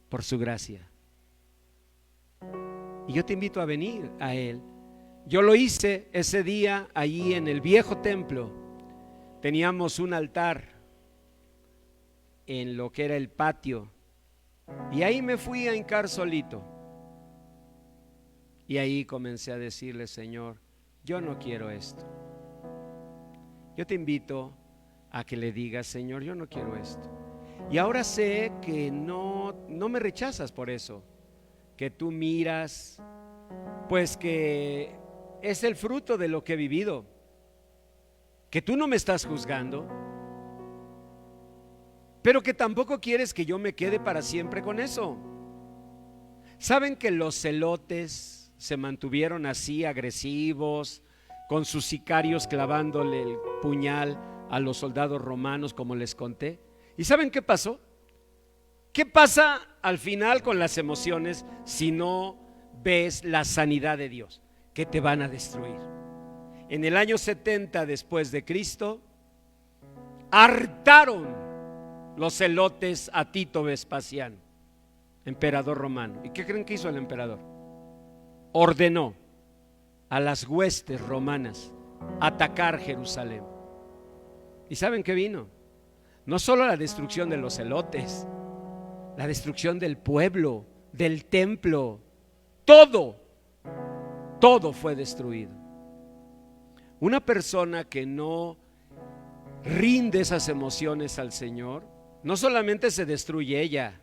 por su gracia. Y yo te invito a venir a Él. Yo lo hice ese día allí en el viejo templo. Teníamos un altar en lo que era el patio, y ahí me fui a hincar solito. Y ahí comencé a decirle, Señor, yo no quiero esto. Yo te invito a que le digas, Señor, yo no quiero esto. Y ahora sé que no me rechazas por eso, que tú miras, pues que es el fruto de lo que he vivido, que tú no me estás juzgando, pero que tampoco quieres que yo me quede para siempre con eso. ¿Saben que los celotes se mantuvieron así agresivos, con sus sicarios clavándole el puñal a los soldados romanos, como les conté? ¿Y saben qué pasó? ¿Qué pasa al final con las emociones si no ves la sanidad de Dios? Que te van a destruir. En el año 70 después de Cristo, hartaron los celotes a Tito Vespasiano, emperador romano. ¿Y qué creen que hizo el emperador? Ordenó a las huestes romanas atacar Jerusalén. ¿Y saben qué vino? No solo la destrucción de los celotes, la destrucción del pueblo, del templo, todo fue destruido. Una persona que no rinde esas emociones al Señor, no solamente se destruye ella,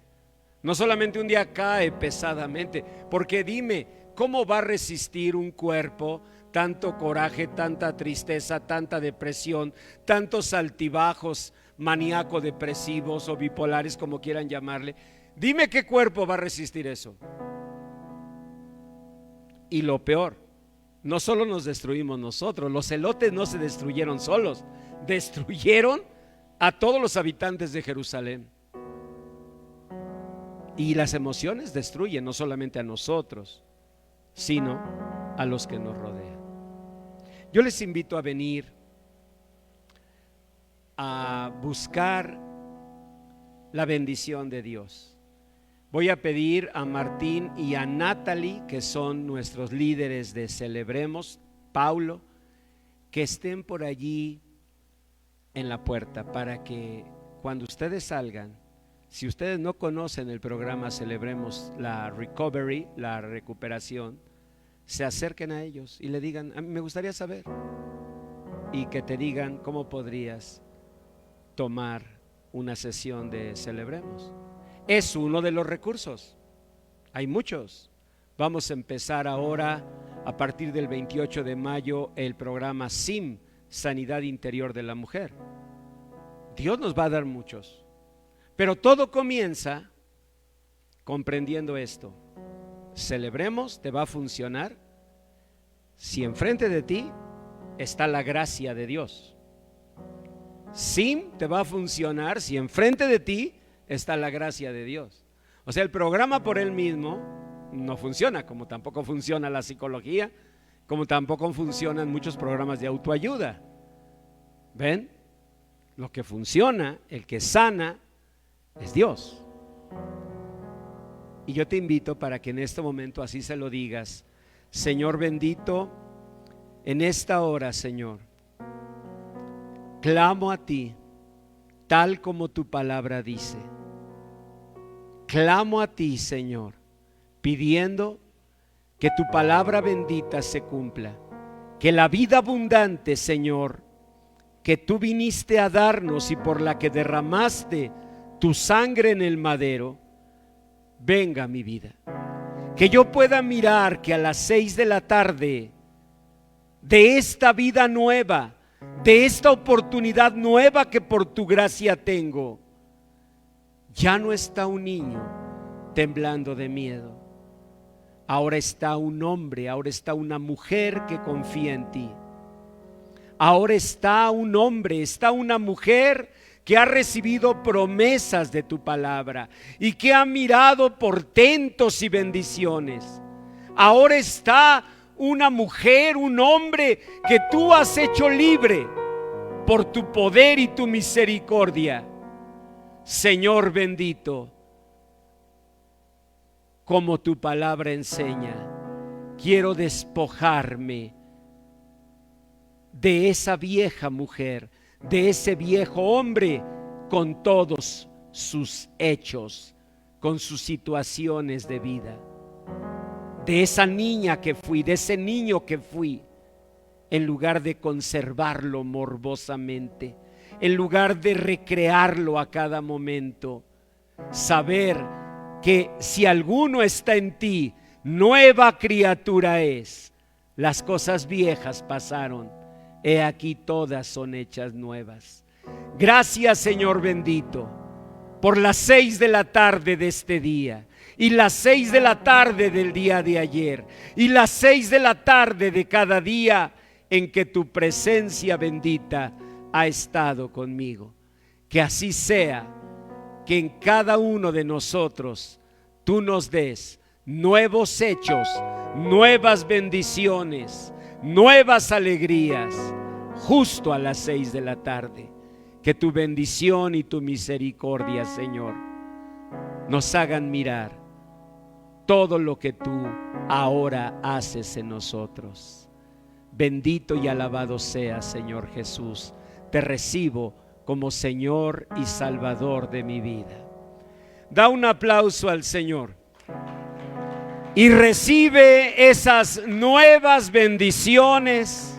no solamente un día cae pesadamente, porque dime, ¿cómo va a resistir un cuerpo tanto coraje, tanta tristeza, tanta depresión, tantos altibajos maníaco-depresivos o bipolares, como quieran llamarle? Dime qué cuerpo va a resistir eso. Y lo peor, no solo nos destruimos nosotros, los celotes no se destruyeron solos, destruyeron a todos los habitantes de Jerusalén. Y las emociones destruyen no solamente a nosotros, sino a los que nos rodean. Yo les invito a venir a buscar la bendición de Dios. Voy a pedir a Martín y a Natalie, que son nuestros líderes de Celebremos, Paulo, que estén por allí en la puerta para que cuando ustedes salgan, si ustedes no conocen el programa Celebremos la Recovery, la recuperación, se acerquen a ellos y le digan: a mí me gustaría saber, y que te digan cómo podrías tomar una sesión de Celebremos. Es uno de los recursos, hay muchos. Vamos a empezar ahora, a partir del 28 de mayo, el programa SIM, Sanidad Interior de la Mujer. Dios nos va a dar muchos, pero todo comienza comprendiendo esto. Celebremos te va a funcionar si enfrente de ti está la gracia de Dios. SIM te va a funcionar si enfrente de ti está la gracia de Dios. O sea, el programa por él mismo no funciona, como tampoco funciona la psicología, como tampoco funcionan muchos programas de autoayuda. ¿Ven? Lo que funciona, el que sana, es Dios. Y yo te invito para que en este momento así se lo digas: Señor bendito, en esta hora, Señor, clamo a ti, tal como tu palabra dice. Clamo a ti, Señor, pidiendo que tu palabra bendita se cumpla, que la vida abundante, Señor, que tú viniste a darnos y por la que derramaste tu sangre en el madero, venga a mi vida. Que yo pueda mirar que a las 6 de la tarde de esta vida nueva, de esta oportunidad nueva que por tu gracia tengo, ya no está un niño temblando de miedo. Ahora está un hombre, ahora está una mujer que confía en ti. Ahora está un hombre, está una mujer que ha recibido promesas de tu palabra y que ha mirado portentos y bendiciones. Ahora está una mujer, un hombre que tú has hecho libre por tu poder y tu misericordia. Señor bendito, como tu palabra enseña, quiero despojarme de esa vieja mujer, de ese viejo hombre con todos sus hechos, con sus situaciones de vida, de esa niña que fui, de ese niño que fui, en lugar de conservarlo morbosamente, en lugar de recrearlo a cada momento. Saber que si alguno está en ti, nueva criatura es. Las cosas viejas pasaron, he aquí todas son hechas nuevas. Gracias, Señor bendito, por las 6 de la tarde de este día, y las 6 de la tarde del día de ayer, y las 6 de la tarde de cada día en que tu presencia bendita ha estado conmigo. Que así sea, que en cada uno de nosotros tú nos des nuevos hechos, nuevas bendiciones, nuevas alegrías, justo a las 6 de la tarde. Que tu bendición y tu misericordia, Señor, nos hagan mirar todo lo que tú ahora haces en nosotros. Bendito y alabado seas, Señor Jesús. Te recibo como Señor y Salvador de mi vida. Da un aplauso al Señor y recibe esas nuevas bendiciones,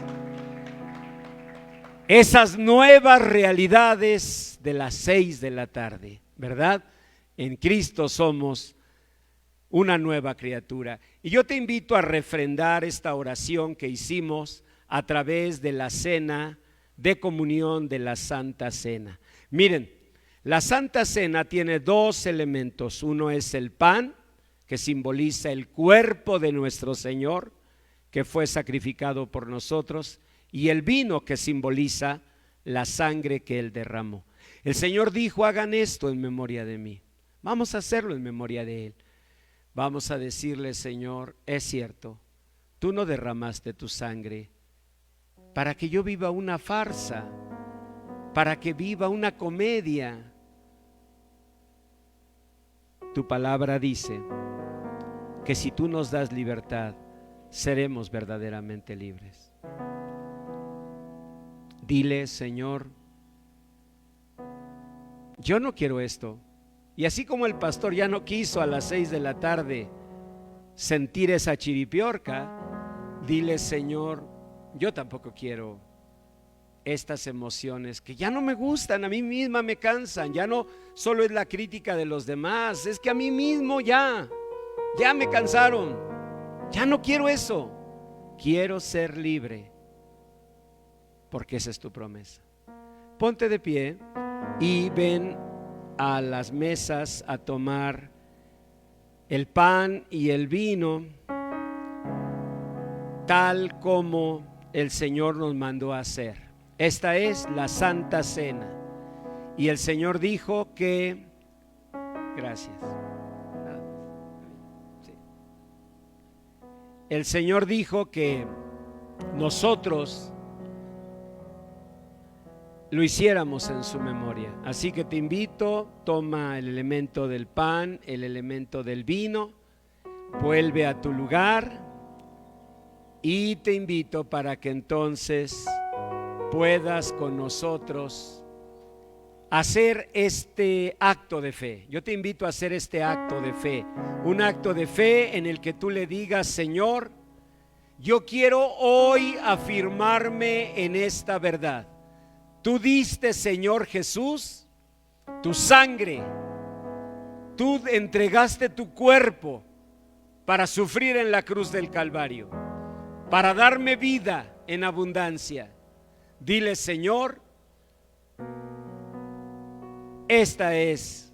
esas nuevas realidades de las 6 de la tarde, ¿verdad? En Cristo somos una nueva criatura. Y yo te invito a refrendar esta oración que hicimos a través de la cena de comunión de la Santa Cena. Miren, La Santa Cena tiene dos elementos. Uno es el pan, que simboliza el cuerpo de nuestro Señor, que fue sacrificado por nosotros, y el vino, que simboliza la sangre que Él derramó. El Señor dijo: hagan esto en memoria de mí. Vamos a hacerlo en memoria de Él. Vamos a decirle: Señor, es cierto, tú no derramaste tu sangre para que yo viva una farsa, para que viva una comedia. Tu palabra dice que si tú nos das libertad, seremos verdaderamente libres. Dile: Señor, yo no quiero esto. Y así como el pastor ya no quiso a las 6 de la tarde sentir esa chiripiorca, dile: Señor, yo tampoco quiero estas emociones que ya no me gustan, a mí misma me cansan. Ya no solo es la crítica de los demás, es que a mí mismo ya me cansaron. Ya no quiero eso. Quiero ser libre, porque esa es tu promesa. Ponte de pie y ven a las mesas a tomar el pan y el vino, tal como el Señor nos mandó a hacer. Esta es la Santa Cena. Y el Señor dijo que, gracias. El Señor dijo que nosotros lo hiciéramos en su memoria. Así que te invito, toma el elemento del pan, el elemento del vino, vuelve a tu lugar y te invito para que entonces puedas con nosotros hacer este acto de fe. Yo te invito a hacer este acto de fe, un acto de fe en el que tú le digas: Señor, yo quiero hoy afirmarme en esta verdad. Tú diste, Señor Jesús, tu sangre, tú entregaste tu cuerpo para sufrir en la cruz del Calvario, para darme vida en abundancia. Dile: Señor, esta es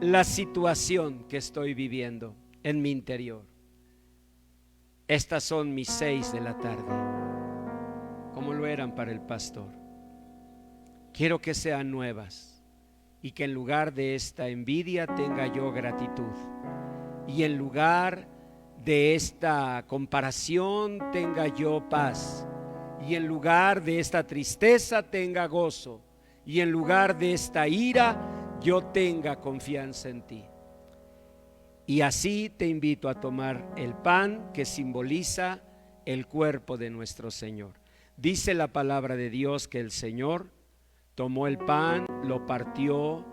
la situación que estoy viviendo en mi interior. Estas son mis 6 de la tarde, como lo eran para el pastor. Quiero que sean nuevas y que en lugar de esta envidia tenga yo gratitud, y en lugar de esta comparación tenga yo paz, y en lugar de esta tristeza tenga gozo, y en lugar de esta ira yo tenga confianza en ti. Y así te invito a tomar el pan, que simboliza el cuerpo de nuestro Señor. Dice la palabra de Dios que el Señor tomó el pan, lo partió,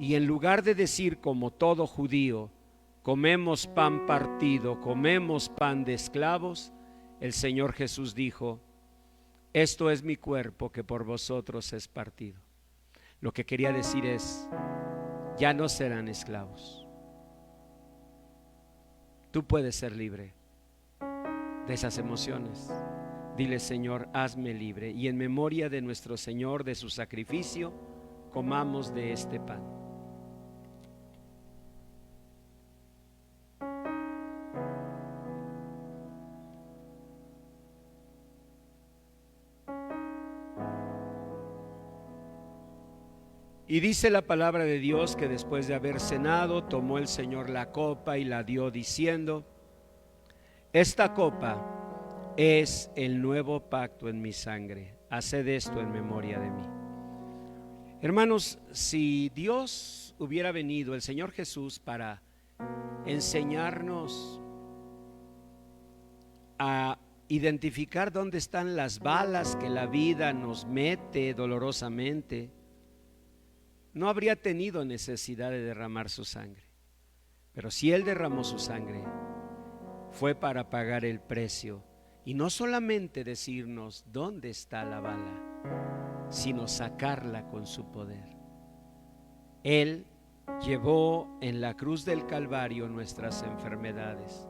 y en lugar de decir como todo judío: comemos pan partido, comemos pan de esclavos, el Señor Jesús dijo: esto es mi cuerpo que por vosotros es partido. Lo que quería decir es: ya no serán esclavos. Tú puedes ser libre de esas emociones. Dile: Señor, hazme libre. Y en memoria de nuestro Señor, de su sacrificio, comamos de este pan. Y dice la palabra de Dios que después de haber cenado, tomó el Señor la copa y la dio, diciendo: esta copa es el nuevo pacto en mi sangre. Haced esto en memoria de mí. Hermanos, si Dios hubiera venido, el Señor Jesús, para enseñarnos a identificar dónde están las balas que la vida nos mete dolorosamente, no habría tenido necesidad de derramar su sangre. Pero si Él derramó su sangre, fue para pagar el precio. Y no solamente decirnos dónde está la bala, sino sacarla con su poder. Él llevó en la cruz del Calvario nuestras enfermedades.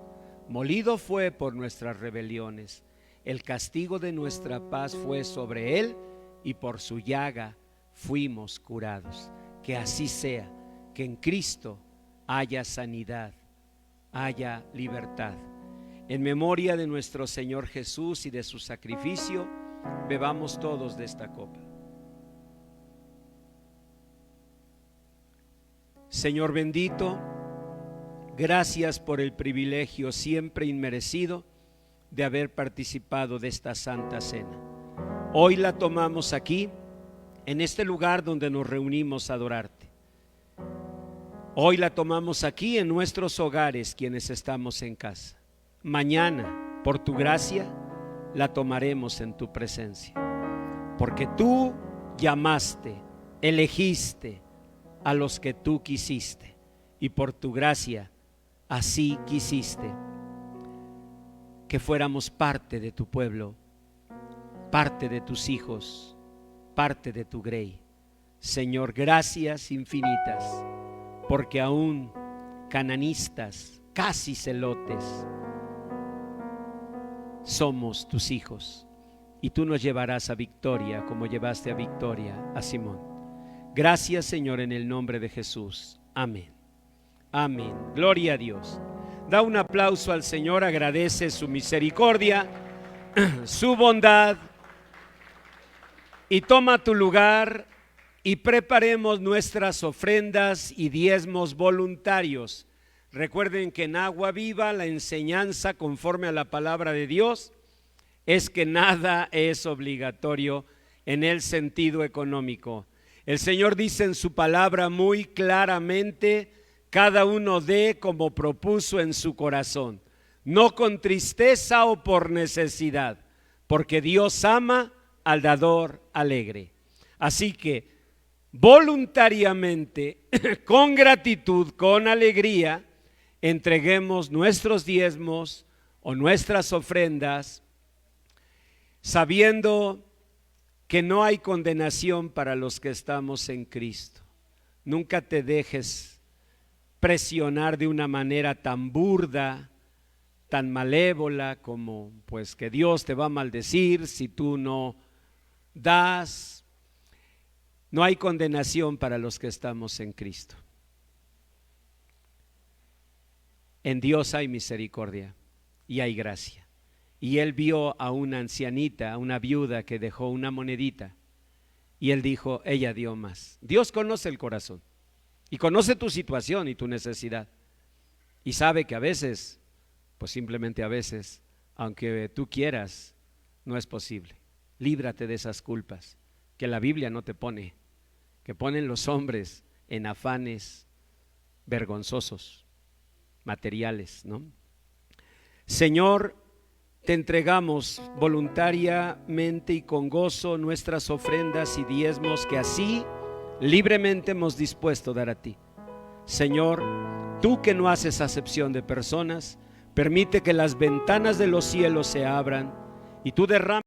Molido fue por nuestras rebeliones. El castigo de nuestra paz fue sobre Él, y por su llaga fuimos curados. Que así sea, que en Cristo haya sanidad, haya libertad. En memoria de nuestro Señor Jesús y de su sacrificio, bebamos todos de esta copa. Señor bendito, gracias por el privilegio siempre inmerecido de haber participado de esta Santa Cena. Hoy la tomamos aquí, en este lugar donde nos reunimos a adorarte. Hoy la tomamos aquí en nuestros hogares, quienes estamos en casa. Mañana, por tu gracia, la tomaremos en tu presencia, porque tú llamaste, elegiste a los que tú quisiste, y por tu gracia así quisiste que fuéramos parte de tu pueblo, parte de tus hijos, parte de tu grey. Señor, gracias infinitas, porque aún cananistas, casi celotes, somos tus hijos, y tú nos llevarás a victoria como llevaste a victoria a Simón. Gracias, Señor, en el nombre de Jesús. Amén. Amén. Gloria a Dios. Da un aplauso al Señor, agradece su misericordia, su bondad, y toma tu lugar y preparemos nuestras ofrendas y diezmos voluntarios. Recuerden que en Agua Viva la enseñanza conforme a la palabra de Dios es que nada es obligatorio en el sentido económico. El Señor dice en su palabra muy claramente: cada uno dé como propuso en su corazón, no con tristeza o por necesidad, porque Dios ama al dador alegre. Así que voluntariamente, con gratitud, con alegría, entreguemos nuestros diezmos o nuestras ofrendas, sabiendo que no hay condenación para los que estamos en Cristo. Nunca te dejes presionar de una manera tan burda, tan malévola, como pues que Dios te va a maldecir si tú no das. No hay condenación para los que estamos en Cristo. En Dios hay misericordia y hay gracia. Y Él vio a una ancianita, a una viuda que dejó una monedita, y Él dijo: ella dio más. Dios conoce el corazón y conoce tu situación y tu necesidad, y sabe que a veces, pues simplemente a veces, aunque tú quieras, no es posible. Líbrate de esas culpas que la Biblia no te pone, que ponen los hombres en afanes vergonzosos, materiales, ¿no? Señor, te entregamos voluntariamente y con gozo nuestras ofrendas y diezmos que así libremente hemos dispuesto a dar a ti. Señor, tú que no haces acepción de personas, permite que las ventanas de los cielos se abran y tú derrames